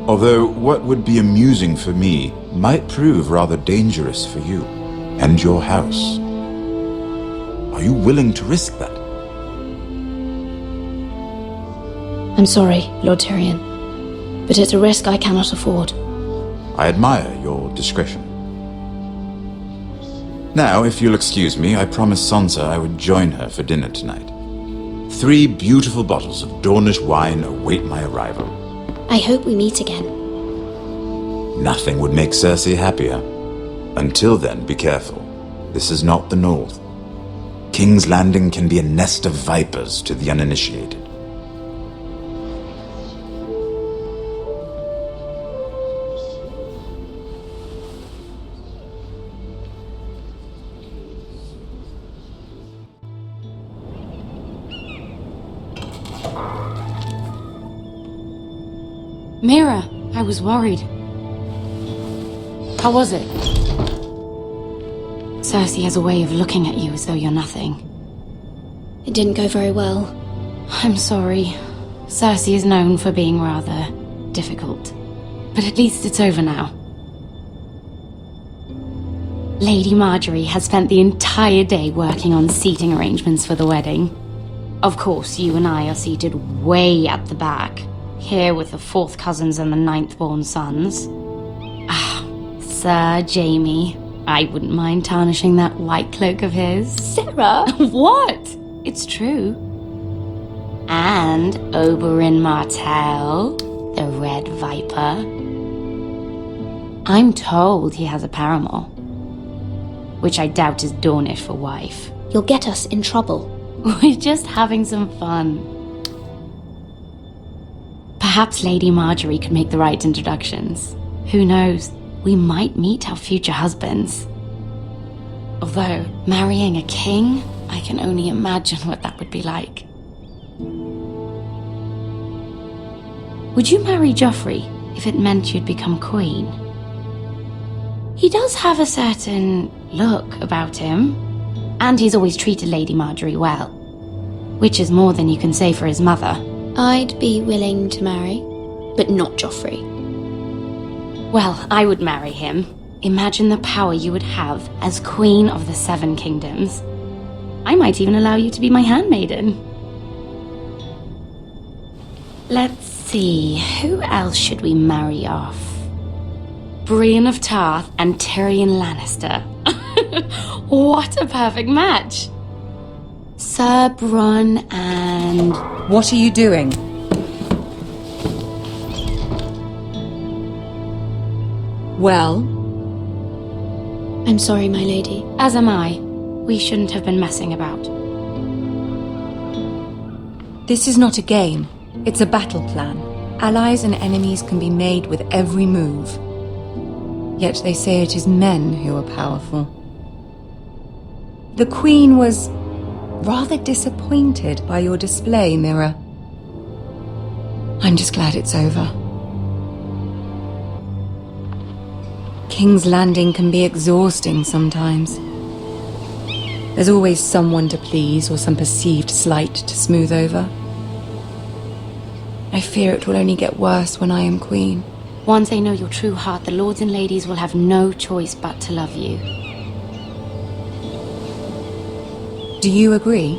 Although what would be amusing for me might prove rather dangerous for you and your house. Are you willing to risk that? I'm sorry, Lord Tyrion, but it's a risk I cannot afford. I admire your discretion. Now, if you'll excuse me, I promised Sansa I would join her for dinner tonight. 3 beautiful bottles of Dornish wine await my arrival. I hope we meet again. Nothing would make Cersei happier. Until then, be careful. This is not the North. King's Landing can be a nest of vipers to the uninitiated. Mira, I was worried. How was it? Cersei has a way of looking at you as though you're nothing. It didn't go very well. I'm sorry. Cersei is known for being rather difficult. But at least it's over now. Lady Marjorie has spent the entire day working on seating arrangements for the wedding. Of course, you and I are seated way at the back, here with the 4th cousins and the 9th-born sons. Ah, Sir Jaime. I wouldn't mind tarnishing that white cloak of his. Sarah! What? It's true. And Oberyn Martell, the Red Viper. I'm told he has a paramour, which I doubt is Dornish for wife. You'll get us in trouble. We're just having some fun. Perhaps Lady Marjorie could make the right introductions. Who knows? We might meet our future husbands. Although, marrying a king, I can only imagine what that would be like. Would you marry Joffrey if it meant you'd become queen? He does have a certain look about him, and he's always treated Lady Marjorie well, which is more than you can say for his mother. I'd be willing to marry, but not Joffrey. Well, I would marry him. Imagine the power you would have as Queen of the Seven Kingdoms. I might even allow you to be my handmaiden. Let's see, who else should we marry off? Brienne of Tarth and Tyrion Lannister. What a perfect match! Sir Bronn and... What are you doing? Well? I'm sorry, my lady. As am I. We shouldn't have been messing about. This is not a game. It's a battle plan. Allies and enemies can be made with every move. Yet they say it is men who are powerful. The Queen was rather disappointed by your display, Mira. I'm just glad it's over. King's Landing can be exhausting sometimes. There's always someone to please or some perceived slight to smooth over. I fear it will only get worse when I am queen. Once they know your true heart, the lords and ladies will have no choice but to love you. Do you agree?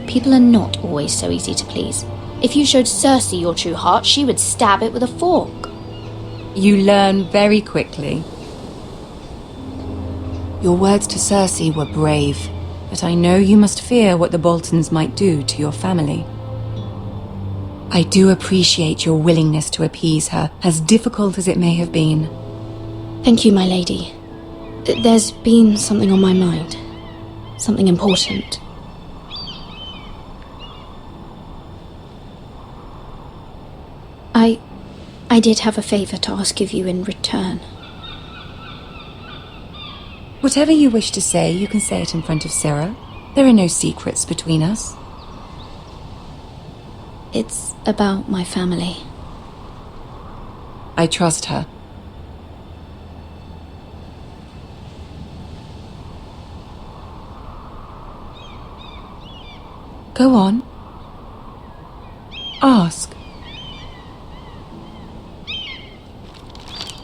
People are not always so easy to please. If you showed Cersei your true heart, she would stab it with a fork. You learn very quickly. Your words to Cersei were brave, but I know you must fear what the Boltons might do to your family. I do appreciate your willingness to appease her, as difficult as it may have been. Thank you, my lady. There's been something on my mind. Something important. I did have a favor to ask of you in return. Whatever you wish to say, you can say it in front of Sarah. There are no secrets between us. It's about my family. I trust her. Go on. Ask.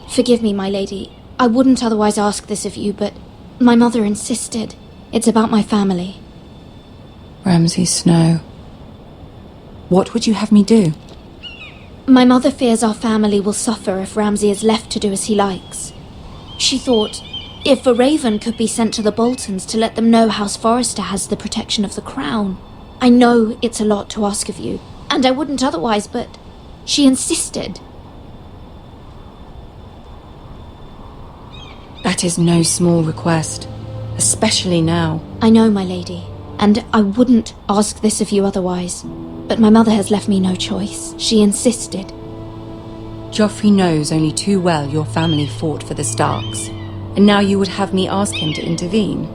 Forgive me, my lady. I wouldn't otherwise ask this of you, but my mother insisted. It's about my family. Ramsay Snow. What would you have me do? My mother fears our family will suffer if Ramsay is left to do as he likes. She thought, if a raven could be sent to the Boltons to let them know House Forrester has the protection of the crown. I know it's a lot to ask of you, and I wouldn't otherwise, but she insisted. That is no small request, especially now. I know, my lady, and I wouldn't ask this of you otherwise. But my mother has left me no choice. She insisted. Joffrey knows only too well your family fought for the Starks, and now you would have me ask him to intervene.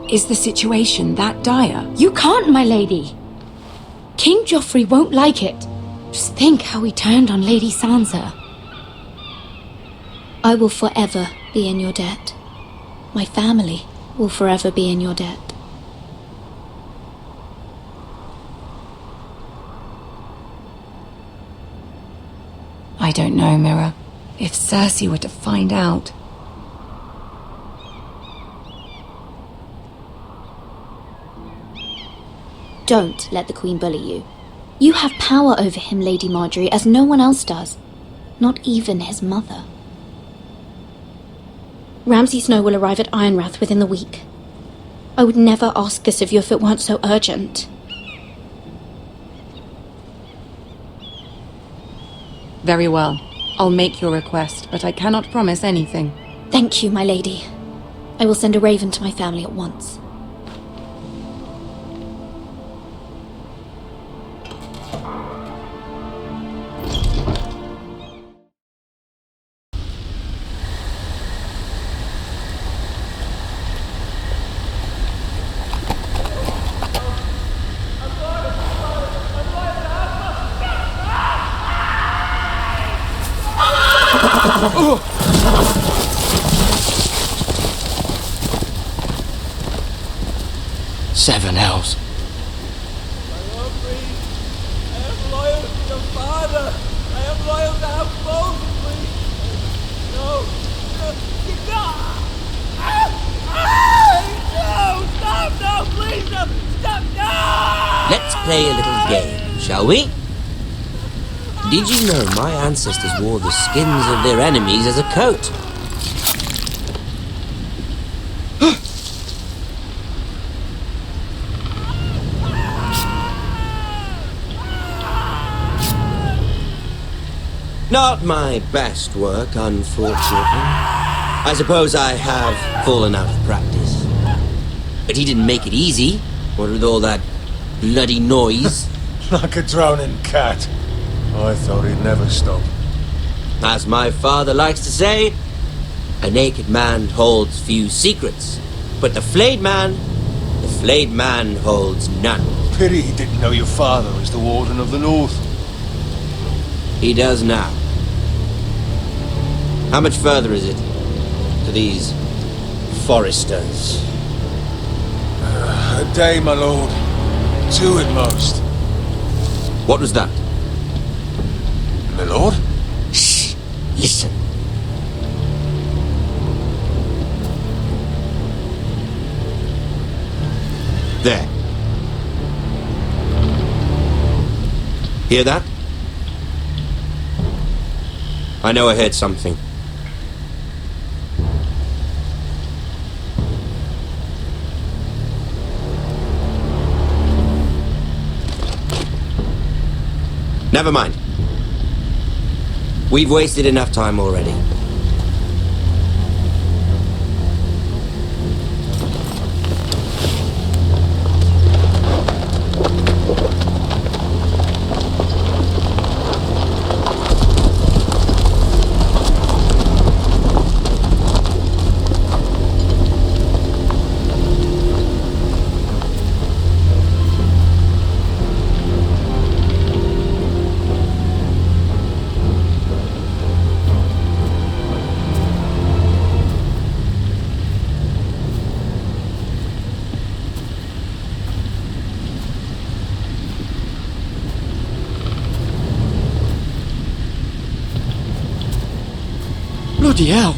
Is the situation that dire? You can't, my lady. King Joffrey won't like it. Just think how he turned on Lady Sansa. I will forever be in your debt. My family will forever be in your debt. I don't know, Mira. If Cersei were to find out... Don't let the Queen bully you. You have power over him, Lady Marjorie, as no one else does. Not even his mother. Ramsay Snow will arrive at Ironrath within the week. I would never ask this of you if it weren't so urgent. Very well. I'll make your request, but I cannot promise anything. Thank you, my lady. I will send a raven to my family at once. 7 hells. I am loyal to your father. I am loyal to have both, please. No. No, stop, no, please, no, stop, no! Let's play a little game, shall we? Did you know my ancestors wore the skins of their enemies as a coat? Not my best work, unfortunately. I suppose I have fallen out of practice. But he didn't make it easy, what with all that bloody noise. Like a drowning cat. I thought he'd never stop. As my father likes to say, a naked man holds few secrets, but the flayed man holds none. Pity he didn't know your father was the Warden of the North. He does now. How much further is it to these foresters? A day, my lord. 2 at most. What was that? My lord? Shh! Listen. There. Hear that? I know I heard something. Never mind. We've wasted enough time already. Bloody hell!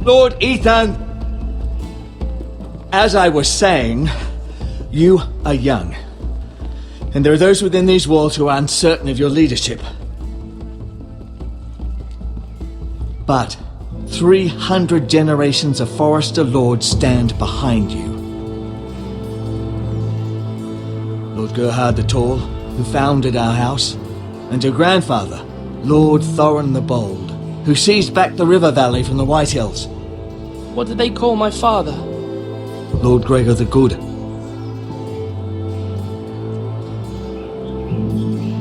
Lord Ethan! As I was saying, you are young. And there are those within these walls who are uncertain of your leadership. But 300 generations of Forester Lords stand behind you. Lord Gerhard the Tall, who founded our house, and your grandfather, Lord Thorin the Bold, who seized back the river valley from the White Hills. What did they call my father? Lord Gregor the Good.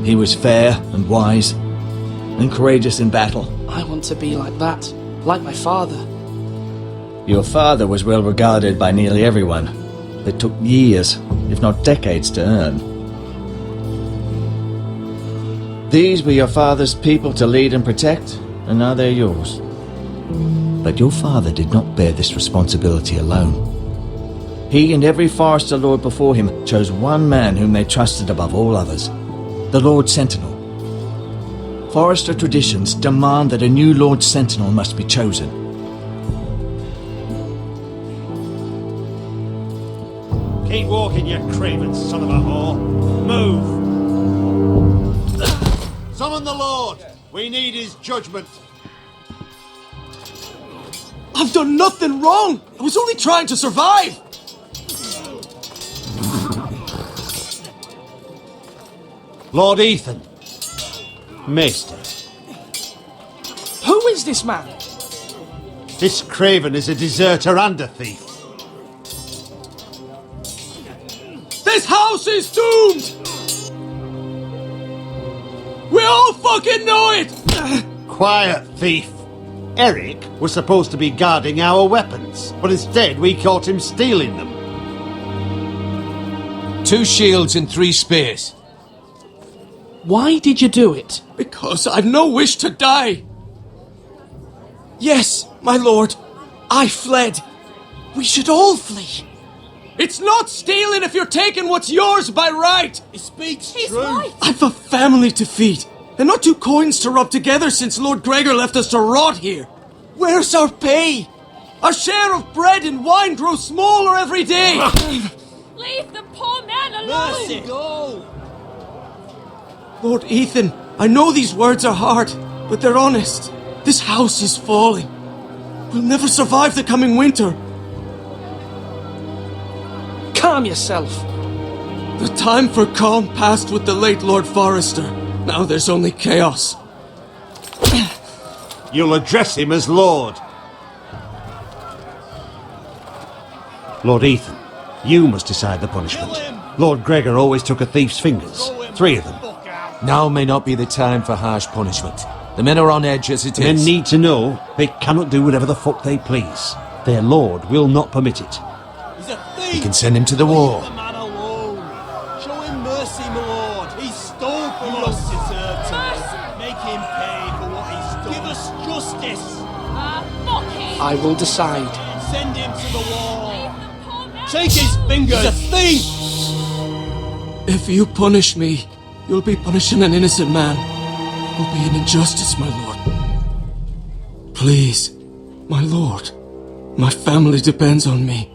He was fair and wise, and courageous in battle. I want to be like that, like my father. Your father was well regarded by nearly everyone. It took years, if not decades, to earn. These were your father's people to lead and protect, and now they're yours. But your father did not bear this responsibility alone. He and every Forester Lord before him chose one man whom they trusted above all others, the Lord Sentinel. Forester traditions demand that a new Lord Sentinel must be chosen. Keep walking, you craven son of a whore. Move! Summon the Lord! We need his judgment. I've done nothing wrong! I was only trying to survive! Lord Ethan. Maester. Who is this man? This craven is a deserter and a thief. This house is doomed! We all fucking know it! Quiet, thief. Eric was supposed to be guarding our weapons, but instead we caught him stealing them. 2 shields and 3 spears. Why did you do it? Because I've no wish to die. Yes, my lord. I fled. We should all flee. It's not stealing if you're taking what's yours by right! He speaks truth. I've a family to feed, and not 2 coins to rub together since Lord Gregor left us to rot here. Where's our pay? Our share of bread and wine grows smaller every day. Leave the poor man alone! Mercy, go! Lord Ethan, I know these words are hard, but they're honest. This house is falling. We'll never survive the coming winter. Calm yourself. The time for calm passed with the late Lord Forrester. Now there's only chaos. You'll address him as Lord. Lord Ethan, you must decide the punishment. Lord Gregor always took a thief's fingers. 3 of them. Now may not be the time for harsh punishment. The men are on edge as it The men is. need to know they cannot do whatever the fuck they please. Their lord will not permit it. He's a thief! You can send him to the wall. Leave the man alone. Show him mercy, my lord. He stole from us. He don't deserve to. Make him pay for what he stole. Give us justice. Fuck him! I will decide. Send him to the wall. Take his fingers. He's a thief! If you punish me, you'll be punishing an innocent man. It will be an injustice, my lord. Please, my lord. My family depends on me.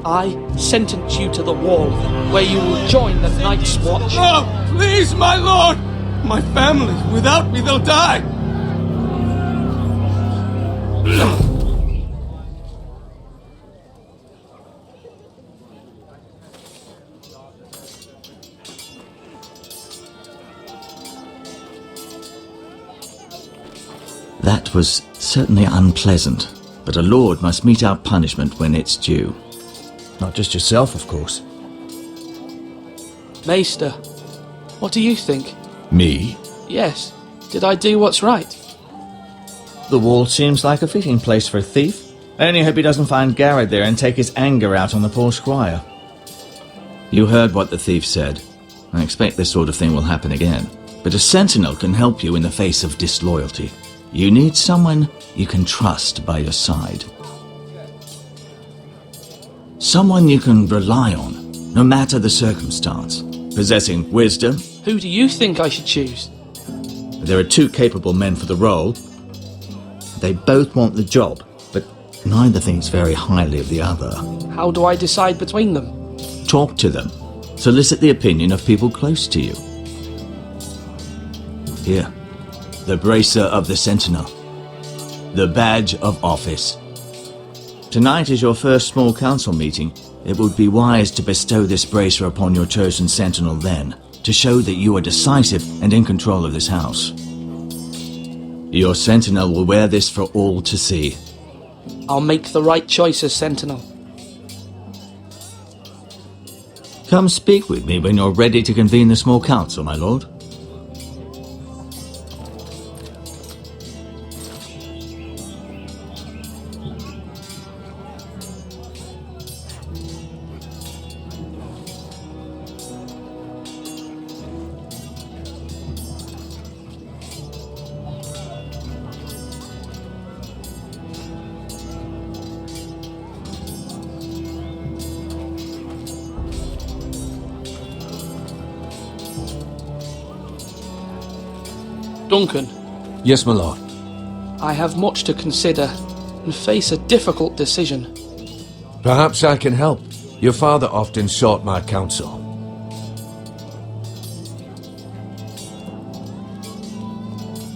I sentence you to the wall, where you will join the Night's Watch. No, please, my lord! My family, without me, they'll die! That was certainly unpleasant, but a lord must mete out punishment when it's due. Not just yourself, of course. Maester, what do you think? Me? Yes. Did I do what's right? The wall seems like a fitting place for a thief. I only hope he doesn't find Garrett there and take his anger out on the poor squire. You heard what the thief said. I expect this sort of thing will happen again. But a sentinel can help you in the face of disloyalty. You need someone you can trust by your side. Someone you can rely on, no matter the circumstance. Possessing wisdom. Who do you think I should choose? There are 2 capable men for the role. They both want the job, but neither thinks very highly of the other. How do I decide between them? Talk to them. Solicit the opinion of people close to you. Here, the bracer of the sentinel. The badge of office. Tonight is your first small council meeting. It would be wise to bestow this bracer upon your chosen sentinel then, to show that you are decisive and in control of this house. Your sentinel will wear this for all to see. I'll make the right choice as sentinel. Come speak with me when you're ready to convene the small council, my lord. Duncan. Yes, my lord. I have much to consider and face a difficult decision. Perhaps I can help. Your father often sought my counsel.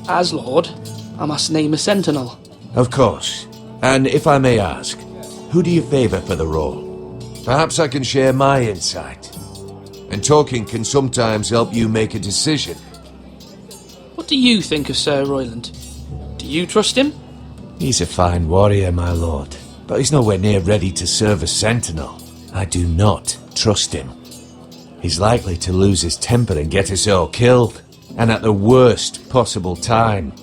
As Lord, I must name a sentinel. Of course. And if I may ask, who do you favour for the role? Perhaps I can share my insight. And talking can sometimes help you make a decision. What do you think of Sir Royland? Do you trust him? He's a fine warrior, my lord. But he's nowhere near ready to serve as sentinel. I do not trust him. He's likely to lose his temper and get us all killed. And at the worst possible time.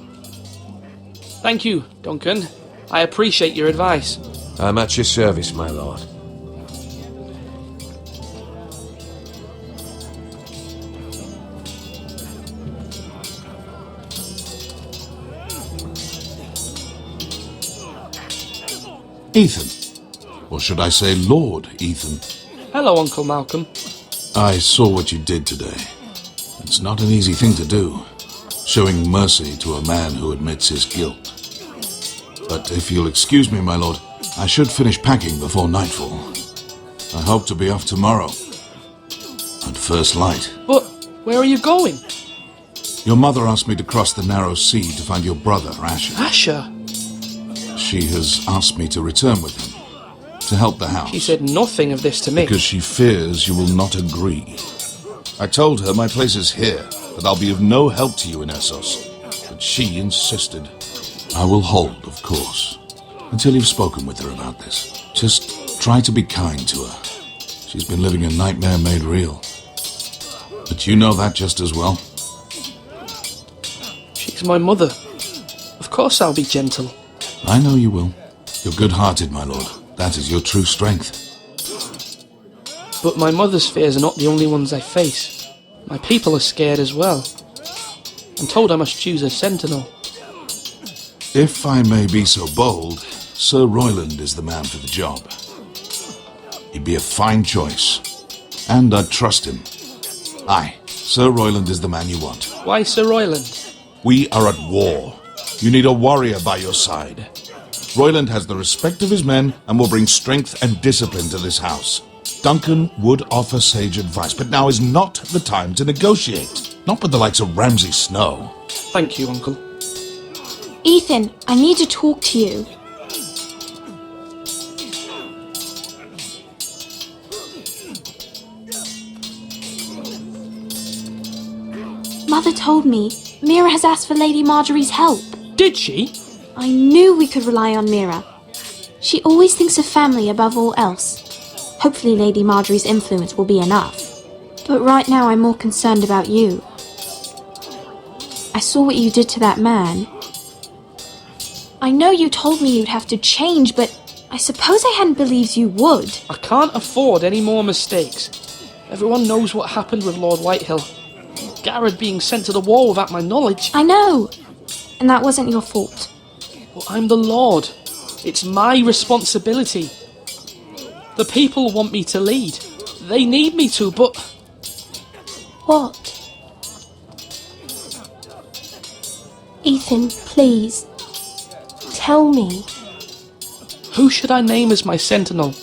Thank you, Duncan. I appreciate your advice. I'm at your service, my lord. Ethan. Or should I say Lord Ethan? Hello, Uncle Malcolm. I saw what you did today. It's not an easy thing to do, showing mercy to a man who admits his guilt. But if you'll excuse me, my lord, I should finish packing before nightfall. I hope to be off tomorrow. At first light. But where are you going? Your mother asked me to cross the narrow sea to find your brother, Asher. Asher? She has asked me to return with him, to help the house. She said nothing of this to me. Because she fears you will not agree. I told her my place is here, that I'll be of no help to you in Essos. But she insisted. I will hold, of course, until you've spoken with her about this. Just try to be kind to her. She's been living a nightmare made real. But you know that just as well. She's my mother. Of course I'll be gentle. I know you will. You're good-hearted, my lord. That is your true strength. But my mother's fears are not the only ones I face. My people are scared as well. I'm told I must choose a sentinel. If I may be so bold, Sir Royland is the man for the job. He'd be a fine choice. And I'd trust him. Aye, Sir Royland is the man you want. Why Sir Royland? We are at war. You need a warrior by your side. Royland has the respect of his men and will bring strength and discipline to this house. Duncan would offer sage advice, but now is not the time to negotiate. Not with the likes of Ramsay Snow. Thank you, Uncle. Ethan, I need to talk to you. Mother told me Mira has asked for Lady Marjorie's help. Did she? I knew we could rely on Mira. She always thinks of family above all else. Hopefully Lady Marjorie's influence will be enough. But right now I'm more concerned about you. I saw what you did to that man. I know you told me you'd have to change, but I suppose I hadn't believed you would. I can't afford any more mistakes. Everyone knows what happened with Lord Whitehill. Garrett being sent to the war without my knowledge. I know. And that wasn't your fault. But I'm the Lord. It's my responsibility. The people want me to lead. They need me to, but... What? Ethan, please. Tell me. Who should I name as my sentinel?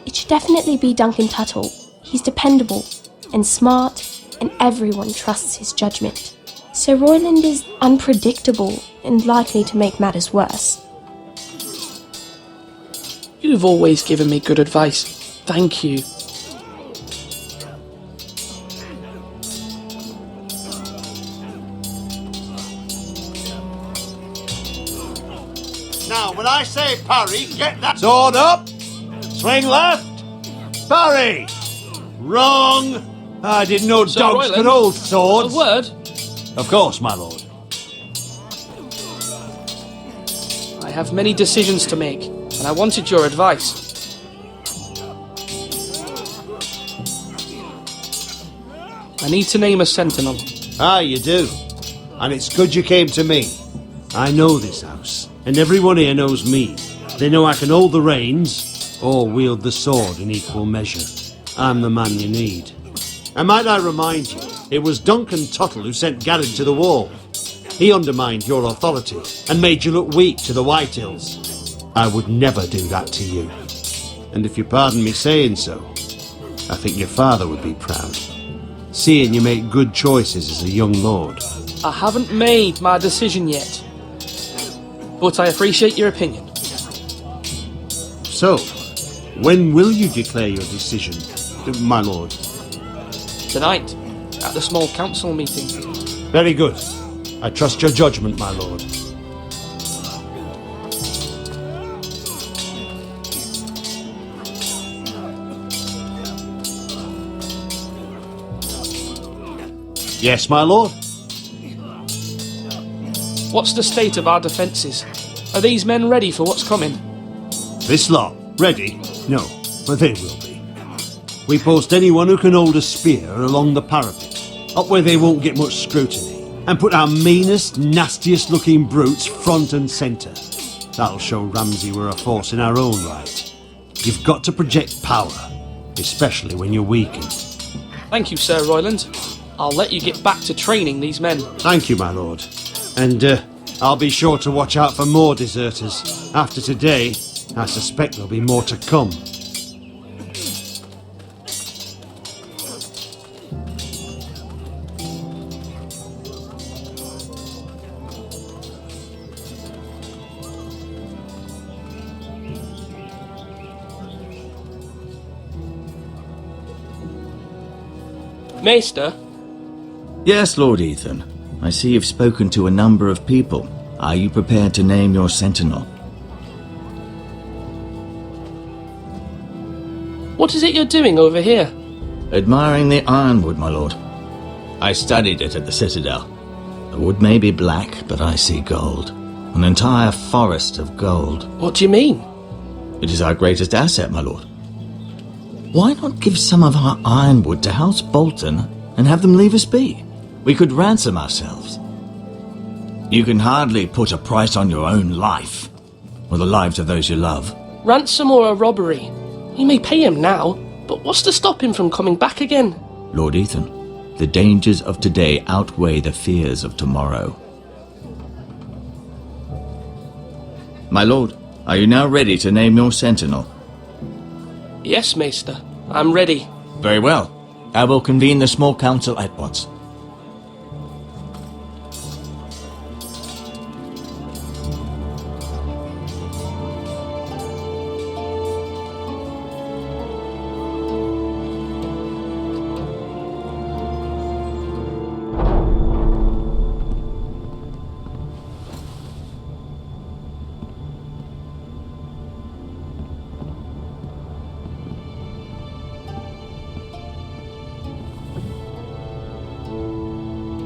It should definitely be Duncan Tuttle. He's dependable and smart, and everyone trusts his judgment. Sir Royland is unpredictable and likely to make matters worse. You've always given me good advice. Thank you. Now, when I say parry, get that sword up. Swing left. Parry. Wrong. I didn't know Sir dogs Royland, could hold swords. A word? Of course, my lord. I have many decisions to make, and I wanted your advice. I need to name a sentinel. Ah, you do. And it's good you came to me. I know this house, and everyone here knows me. They know I can hold the reins, or wield the sword in equal measure. I'm the man you need. And might I remind you, it was Duncan Tuttle who sent Garrett to the wall. He undermined your authority, and made you look weak to the Whitehills. I would never do that to you. And if you pardon me saying so, I think your father would be proud. Seeing you make good choices as a young lord. I haven't made my decision yet, but I appreciate your opinion. So, when will you declare your decision, my lord? Tonight, at the small council meeting. Very good. I trust your judgment, my lord. Yes, my lord? What's the state of our defences? Are these men ready for what's coming? This lot, ready? No, but they will be. We post anyone who can hold a spear along the parapet, up where they won't get much scrutiny, and put our meanest, nastiest looking brutes front and centre. That'll show Ramsay we're a force in our own right. You've got to project power, especially when you're weakened. Thank you, Sir Royland. I'll let you get back to training these men. Thank you, my lord. And I'll be sure to watch out for more deserters. After today, I suspect there'll be more to come. Maester? Yes, Lord Ethan. I see you've spoken to a number of people. Are you prepared to name your sentinel? What is it you're doing over here? Admiring the ironwood, my lord. I studied it at the Citadel. The wood may be black, but I see gold. An entire forest of gold. What do you mean? It is our greatest asset, my lord. Why not give some of our ironwood to House Bolton and have them leave us be? We could ransom ourselves. You can hardly put a price on your own life, or the lives of those you love. Ransom or a robbery? We may pay him now, but what's to stop him from coming back again? Lord Ethan, the dangers of today outweigh the fears of tomorrow. My lord, are you now ready to name your sentinel? Yes, Maester. I'm ready. Very well. I will convene the small council at once.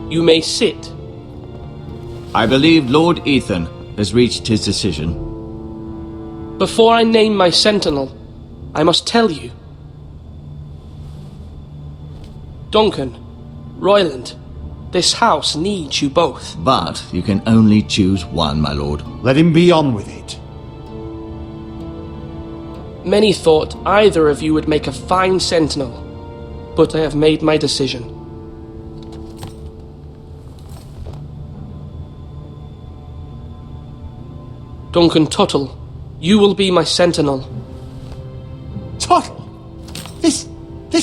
You may sit. I believe Lord Ethan has reached his decision. Before I name my sentinel, I must tell you. Duncan, Royland, this house needs you both. But you can only choose one, my lord. Let him be on with it. Many thought either of you would make a fine sentinel, but I have made my decision. Duncan Tuttle, you will be my sentinel. Tuttle? This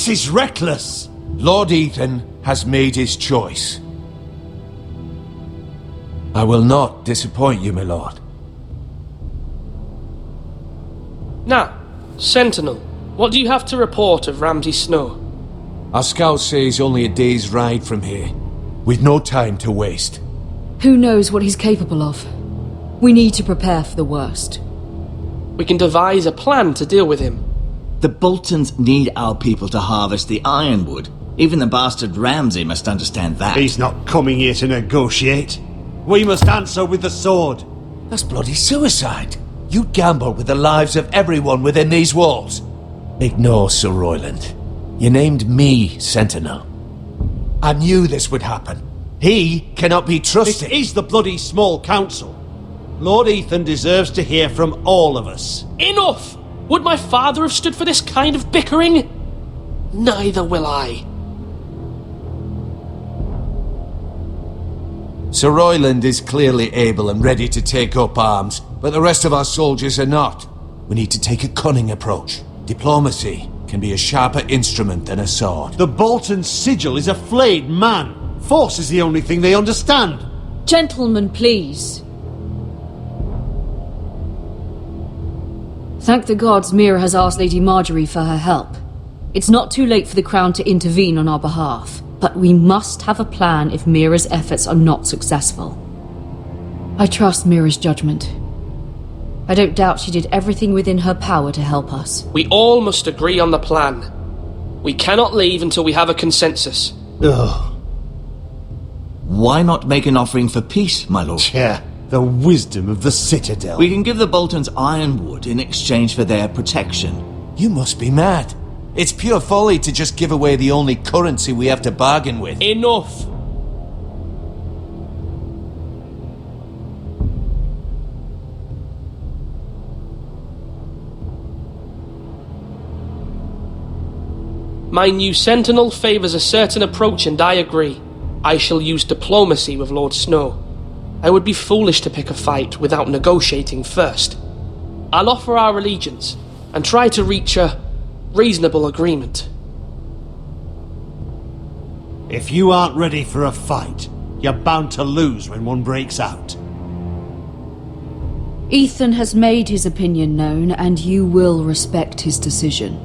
is reckless. Lord Ethan has made his choice. I will not disappoint you, my lord. Now, sentinel, what do you have to report of Ramsay Snow? Our scouts say he's only a day's ride from here, with no time to waste. Who knows what he's capable of? We need to prepare for the worst. We can devise a plan to deal with him. The Boltons need our people to harvest the ironwood. Even the bastard Ramsay must understand that. He's not coming here to negotiate. We must answer with the sword. That's bloody suicide. You gamble with the lives of everyone within these walls. Ignore Sir Royland. You named me Sentinel. I knew this would happen. He cannot be trusted. This is the bloody small council. Lord Ethan deserves to hear from all of us. Enough! Would my father have stood for this kind of bickering? Neither will I. Sir Royland is clearly able and ready to take up arms, but the rest of our soldiers are not. We need to take a cunning approach. Diplomacy can be a sharper instrument than a sword. The Bolton sigil is a flayed man. Force is the only thing they understand. Gentlemen, please. Thank the gods Mira has asked Lady Marjorie for her help. It's not too late for the Crown to intervene on our behalf, but we must have a plan if Mira's efforts are not successful. I trust Mira's judgment. I don't doubt she did everything within her power to help us. We all must agree on the plan. We cannot leave until we have a consensus. Ugh. Why not make an offering for peace, my lord? Yeah, the wisdom of the Citadel. We can give the Boltons ironwood in exchange for their protection. You must be mad. It's pure folly to just give away the only currency we have to bargain with. Enough! My new sentinel favours a certain approach, and I agree. I shall use diplomacy with Lord Snow. I would be foolish to pick a fight without negotiating first. I'll offer our allegiance, and try to reach a reasonable agreement. If you aren't ready for a fight, you're bound to lose when one breaks out. Ethan has made his opinion known, and you will respect his decision.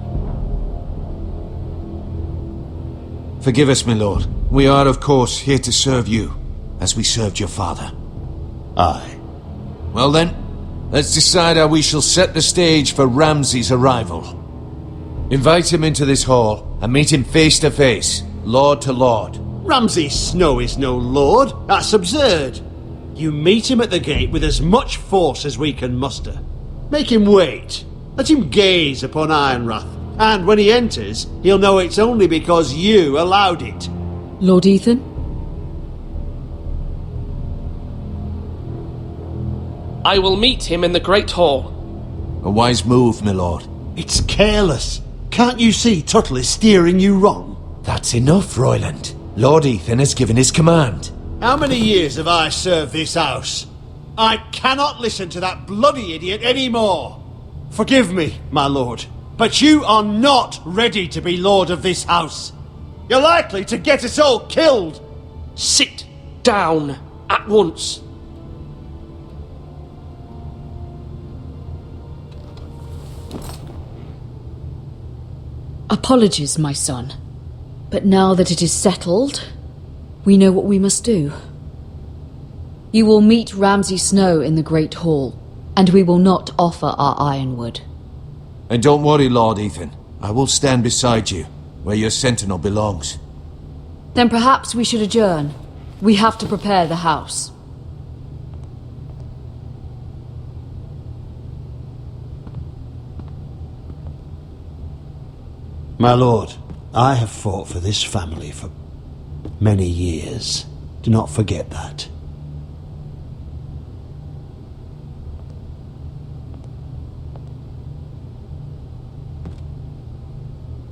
Forgive us, my lord. We are, of course, here to serve you, as we served your father. Aye. Well then, let's decide how we shall set the stage for Ramsay's arrival. Invite him into this hall, and meet him face to face, lord to lord. Ramsay Snow is no lord. That's absurd. You meet him at the gate with as much force as we can muster. Make him wait. Let him gaze upon Ironrath. And when he enters, he'll know it's only because you allowed it. Lord Ethan? I will meet him in the Great Hall. A wise move, my lord. It's careless. Can't you see Tuttle is steering you wrong? That's enough, Royland. Lord Ethan has given his command. How many years have I served this house? I cannot listen to that bloody idiot anymore. Forgive me, my lord, but you are not ready to be lord of this house. You're likely to get us all killed. Sit down at once. Apologies, my son. But now that it is settled, we know what we must do. You will meet Ramsay Snow in the Great Hall, and we will not offer our ironwood. And don't worry, Lord Ethan. I will stand beside you, where your sentinel belongs. Then perhaps we should adjourn. We have to prepare the house. My lord, I have fought for this family for many years. Do not forget that.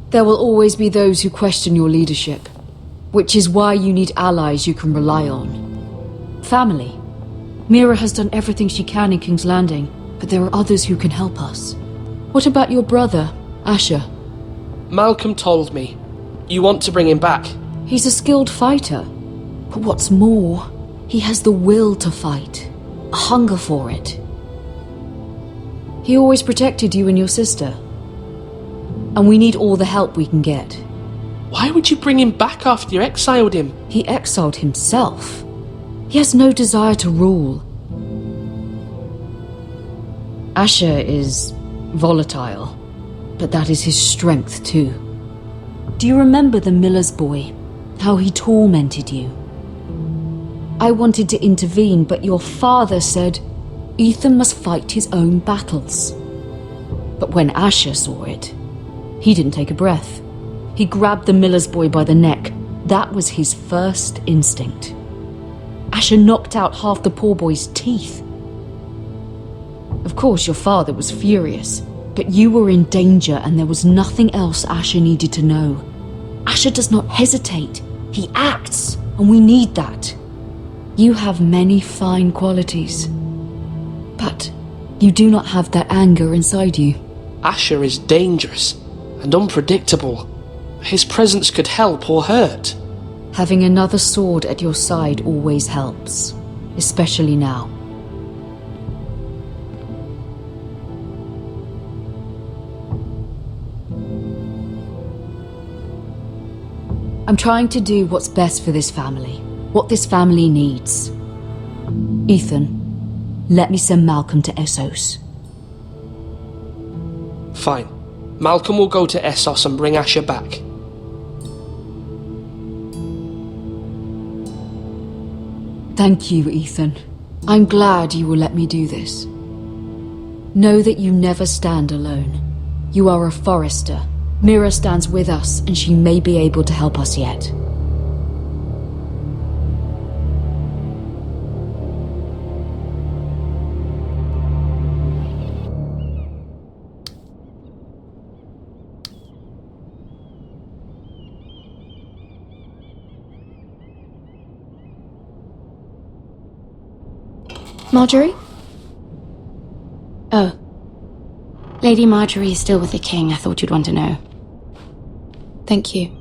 There will always be those who question your leadership, which is why you need allies you can rely on. Family. Mira has done everything she can in King's Landing, but there are others who can help us. What about your brother, Asher? Malcolm told me. You want to bring him back? He's a skilled fighter. But what's more, he has the will to fight. A hunger for it. He always protected you and your sister. And we need all the help we can get. Why would you bring him back after you exiled him? He exiled himself. He has no desire to rule. Asher is volatile, but that is his strength too. Do you remember the miller's boy? How he tormented you? I wanted to intervene, but your father said Ethan must fight his own battles. But when Asher saw it, he didn't take a breath. He grabbed the miller's boy by the neck. That was his first instinct. Asher knocked out half the poor boy's teeth. Of course, your father was furious, but you were in danger and there was nothing else Asher needed to know. Asher does not hesitate. He acts, and we need that. You have many fine qualities, but you do not have that anger inside you. Asher is dangerous and unpredictable. His presence could help or hurt. Having another sword at your side always helps, especially now. I'm trying to do what's best for this family, what this family needs. Ethan, let me send Malcolm to Essos. Fine. Malcolm will go to Essos and bring Asher back. Thank you, Ethan. I'm glad you will let me do this. Know that you never stand alone. You are a Forrester. Mira stands with us, and she may be able to help us yet. Marjorie? Oh. Lady Marjorie is still with the king. I thought you'd want to know. Thank you.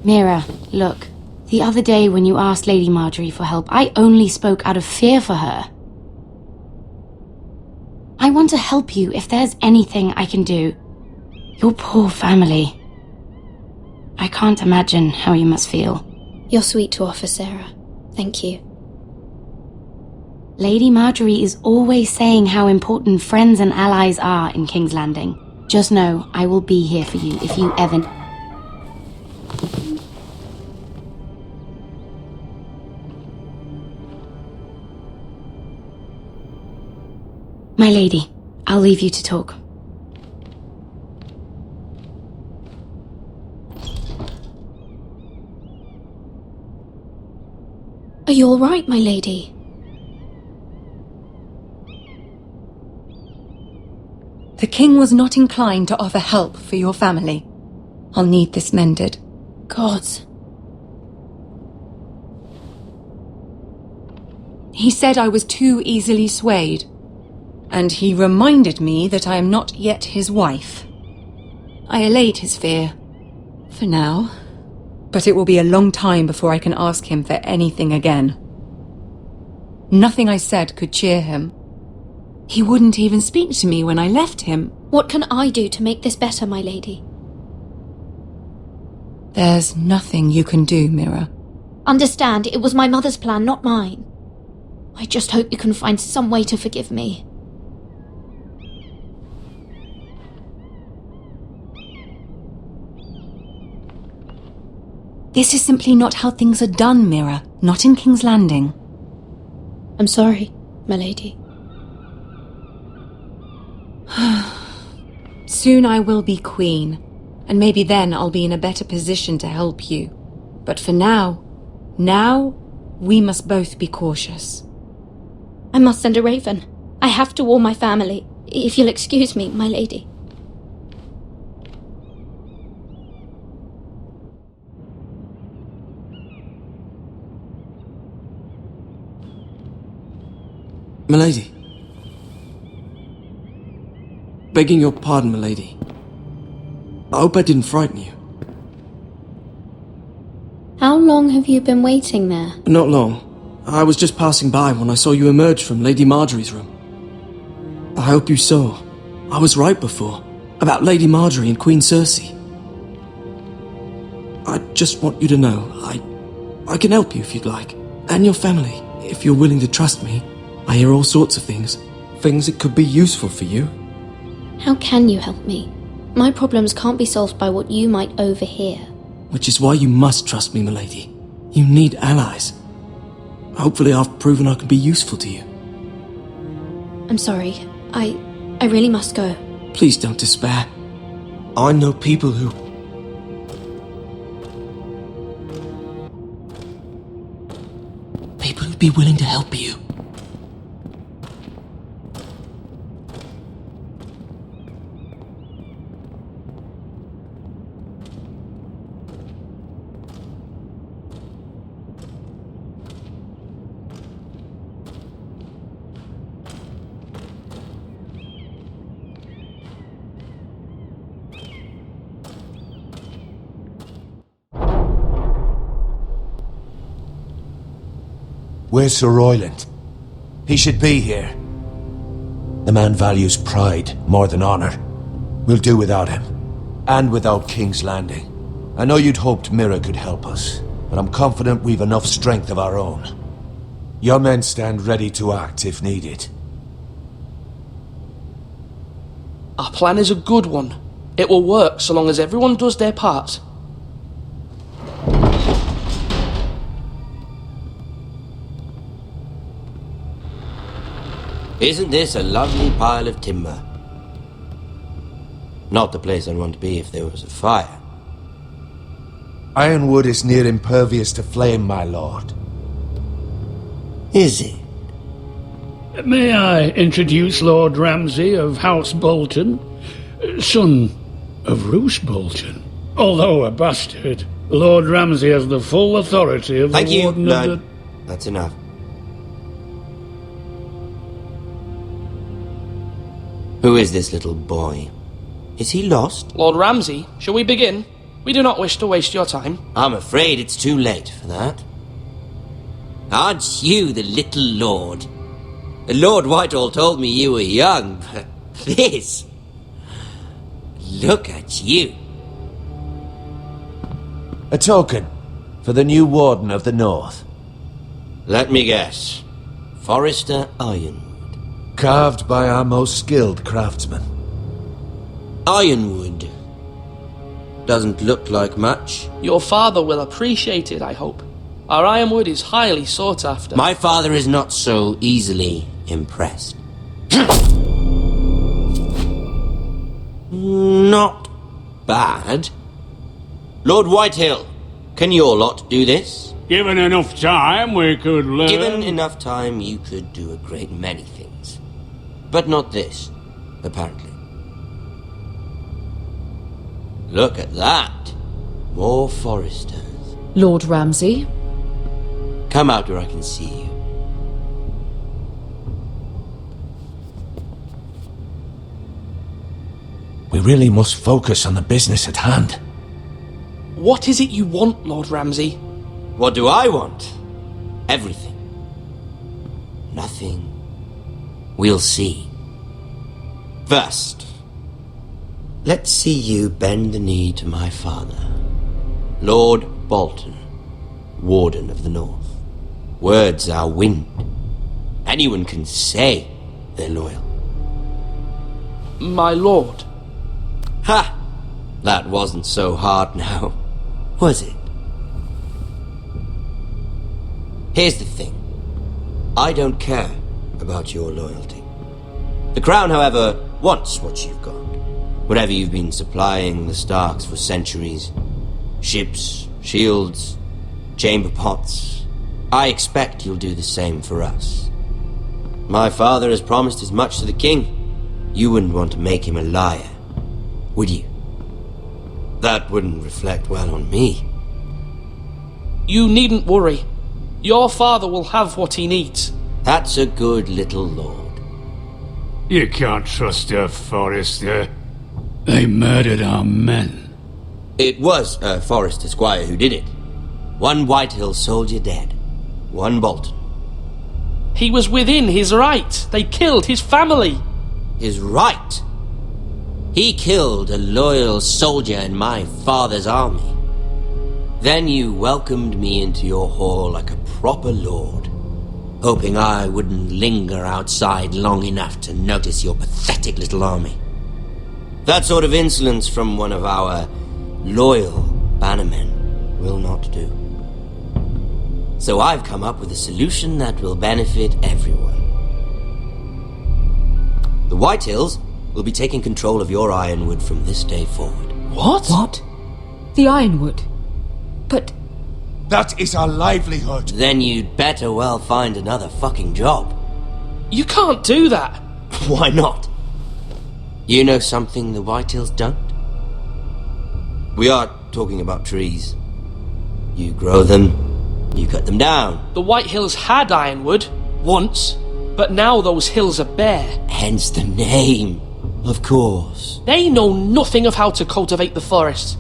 Mira, look. The other day when you asked Lady Marjorie for help, I only spoke out of fear for her. I want to help you if there's anything I can do. Your poor family. I can't imagine how you must feel. You're sweet to offer, Sarah. Thank you. Lady Marjorie is always saying how important friends and allies are in King's Landing. Just know, I will be here for you if you ever... My lady, I'll leave you to talk. Are you all right, my lady? The king was not inclined to offer help for your family. I'll need this mended. Gods. He said I was too easily swayed. And he reminded me that I am not yet his wife. I allayed his fear. For now. But it will be a long time before I can ask him for anything again. Nothing I said could cheer him. He wouldn't even speak to me when I left him. What can I do to make this better, my lady? There's nothing you can do, Mira. Understand, it was my mother's plan, not mine. I just hope you can find some way to forgive me. This is simply not how things are done, Mira. Not in King's Landing. I'm sorry, my lady. Soon I will be queen, and maybe then I'll be in a better position to help you. But for now, we must both be cautious. I must send a raven. I have to warn my family. If you'll excuse me, my lady. Milady. Begging your pardon, milady. I hope I didn't frighten you. How long have you been waiting there? Not long. I was just passing by when I saw you emerge from Lady Marjorie's room. I hope you saw. I was right before. About Lady Marjorie and Queen Cersei. I just want you to know, I can help you if you'd like. And your family, if you're willing to trust me. I hear all sorts of things. Things that could be useful for you. How can you help me? My problems can't be solved by what you might overhear. Which is why you must trust me, milady. You need allies. Hopefully I've proven I can be useful to you. I'm sorry. I really must go. Please don't despair. I know people who... People who'd be willing to help you. Where's Sir Royland? He should be here. The man values pride more than honor. We'll do without him. And without King's Landing. I know you'd hoped Mira could help us, but I'm confident we've enough strength of our own. Your men stand ready to act if needed. Our plan is a good one. It will work so long as everyone does their part. Isn't this a lovely pile of timber? Not the place I'd want to be if there was a fire. Ironwood is near impervious to flame, my lord. Is it? May I introduce Lord Ramsay of House Bolton, son of Roose Bolton? Although a bastard, Lord Ramsay has the full authority of Thank the you. Warden of the... That's enough. Who is this little boy? Is he lost? Lord Ramsay, shall we begin? We do not wish to waste your time. I'm afraid it's too late for that. Aren't you the little lord? Lord Whitehall told me you were young, but this... Look at you. A token for the new Warden of the North. Let me guess. Forrester Ironwood. Carved by our most skilled craftsmen. Ironwood. Doesn't look like much. Your father will appreciate it, I hope. Our ironwood is highly sought after. My father is not so easily impressed. Not bad. Lord Whitehill, can your lot do this? Given enough time, we could learn... Given enough time, you could do a great many things. But not this, apparently. Look at that. More foresters. Lord Ramsay? Come out where I can see you. We really must focus on the business at hand. What is it you want, Lord Ramsay? What do I want? Everything. Nothing. We'll see. First, let's see you bend the knee to my father, Lord Bolton, Warden of the North. Words are wind. Anyone can say they're loyal. My lord. Ha! That wasn't so hard now, was it? Here's the thing. I don't care about your loyalty. The Crown, however, wants what you've got. Whatever you've been supplying the Starks for centuries. Ships, shields, chamber pots. I expect you'll do the same for us. My father has promised as much to the king. You wouldn't want to make him a liar, would you? That wouldn't reflect well on me. You needn't worry. Your father will have what he needs. That's a good little lord. You can't trust her, Forrester. They murdered our men. It was a Forrester squire who did it. One Whitehill soldier dead. One Bolton. He was within his right. They killed his family. His right? He killed a loyal soldier in my father's army. Then you welcomed me into your hall like a proper lord, hoping I wouldn't linger outside long enough to notice your pathetic little army. That sort of insolence from one of our loyal bannermen will not do. So I've come up with a solution that will benefit everyone. The Whitehills will be taking control of your ironwood from this day forward. What? What? The ironwood? But... That is our livelihood. Then you'd better well find another fucking job. You can't do that. Why not? You know something the Whitehills don't? We are talking about trees. You grow them, you cut them down. The Whitehills had ironwood, once, but now those hills are bare. Hence the name, of course. They know nothing of how to cultivate the forest.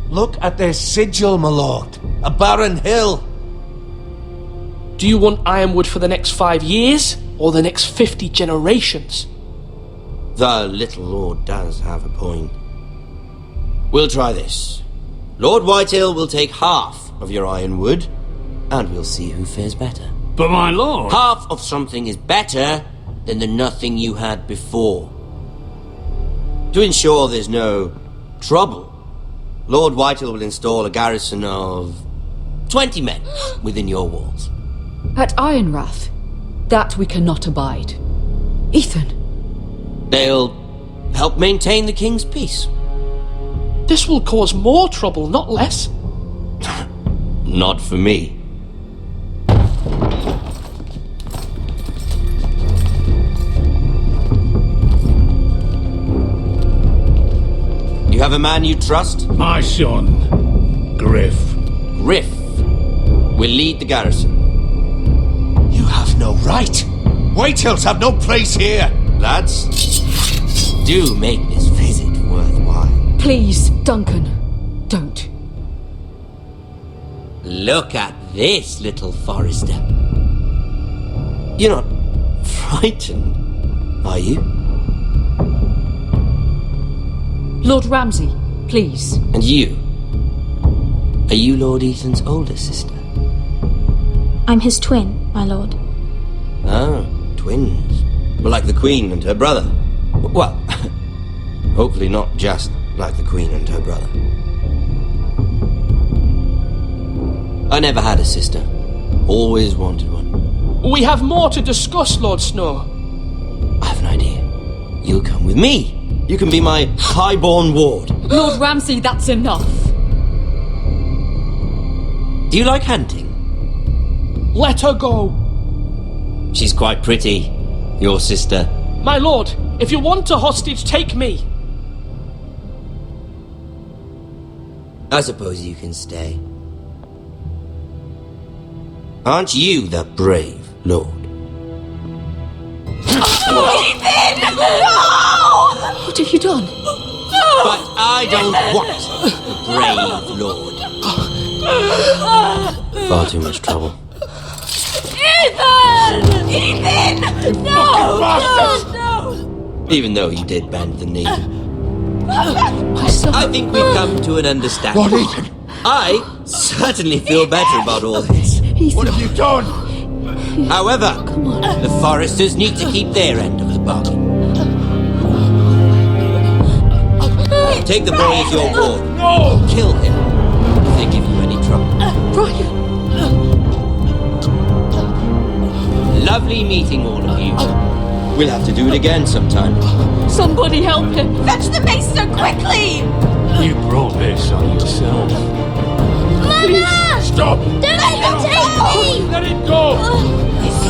Look at their sigil, my lord. A barren hill. Do you want ironwood for the next 5 years, or the next 50 generations? The little lord does have a point. We'll try this. Lord Whitehill will take half of your ironwood, and we'll see who fares better. But my lord... Half of something is better than the nothing you had before. To ensure there's no trouble, Lord Whitehill will install a garrison of 20 men within your walls. At Ironrath? That we cannot abide. Ethan. They'll help maintain the king's peace. This will cause more trouble, not less. Not for me. You have a man you trust? My son, Griff. Griff will lead the garrison. You have no right. Whitehills have no place here. Lads, do make this visit worthwhile. Please, Duncan, don't. Look at this, little Forester. You're not frightened, are you? Lord Ramsay, please. And you? Are you Lord Ethan's older sister? I'm his twin, my lord. Ah, twins. Well, like the Queen and her brother. Well, hopefully not just like the Queen and her brother. I never had a sister. Always wanted one. We have more to discuss, Lord Snow. I have an idea. You'll come with me. You can be my highborn ward. Lord Ramsay, that's enough. Do you like hunting? Let her go. She's quite pretty, your sister. My lord, if you want a hostage, take me. I suppose you can stay. Aren't you the brave lord? Ethan! No! What have you done? But I don't want the brave lord. Far too much trouble. Ethan! Ethan! No! No! Even though you did bend the knee. My son. I think we've come to an understanding. Lord Ethan! I certainly feel better about all this. Ethan. What have you done? However, the Foresters need to keep their end of the bargain. Take the boy as your ward. No! Kill him if they give you any trouble. Brian. Lovely meeting all of you. We'll have to do it again sometime. Somebody help him. Fetch the mace so quickly! You brought this on yourself. Mama! Stop! Don't let him take me! Let it go!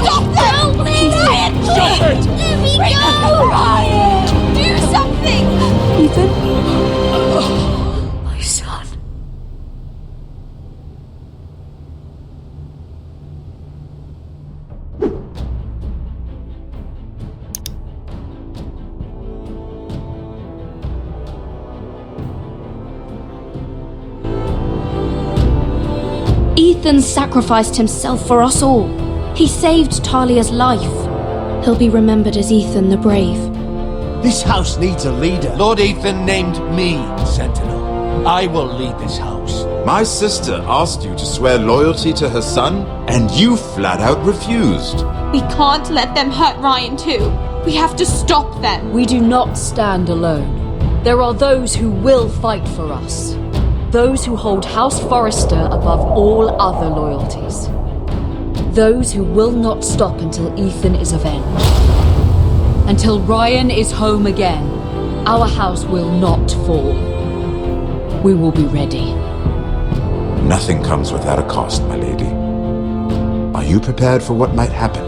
Stop them! Ryan, please! Stop it! Let me go! Ryan! Do something! Ethan. My son. Ethan sacrificed himself for us all. He saved Talia's life. He'll be remembered as Ethan the Brave. This house needs a leader. Lord Ethan named me Sentinel. I will lead this house. My sister asked you to swear loyalty to her son, and you flat out refused. We can't let them hurt Ryan too. We have to stop them. We do not stand alone. There are those who will fight for us. Those who hold House Forrester above all other loyalties. Those who will not stop until Ethan is avenged. Until Ryan is home again, our house will not fall. We will be ready. Nothing comes without a cost, my lady. Are you prepared for what might happen?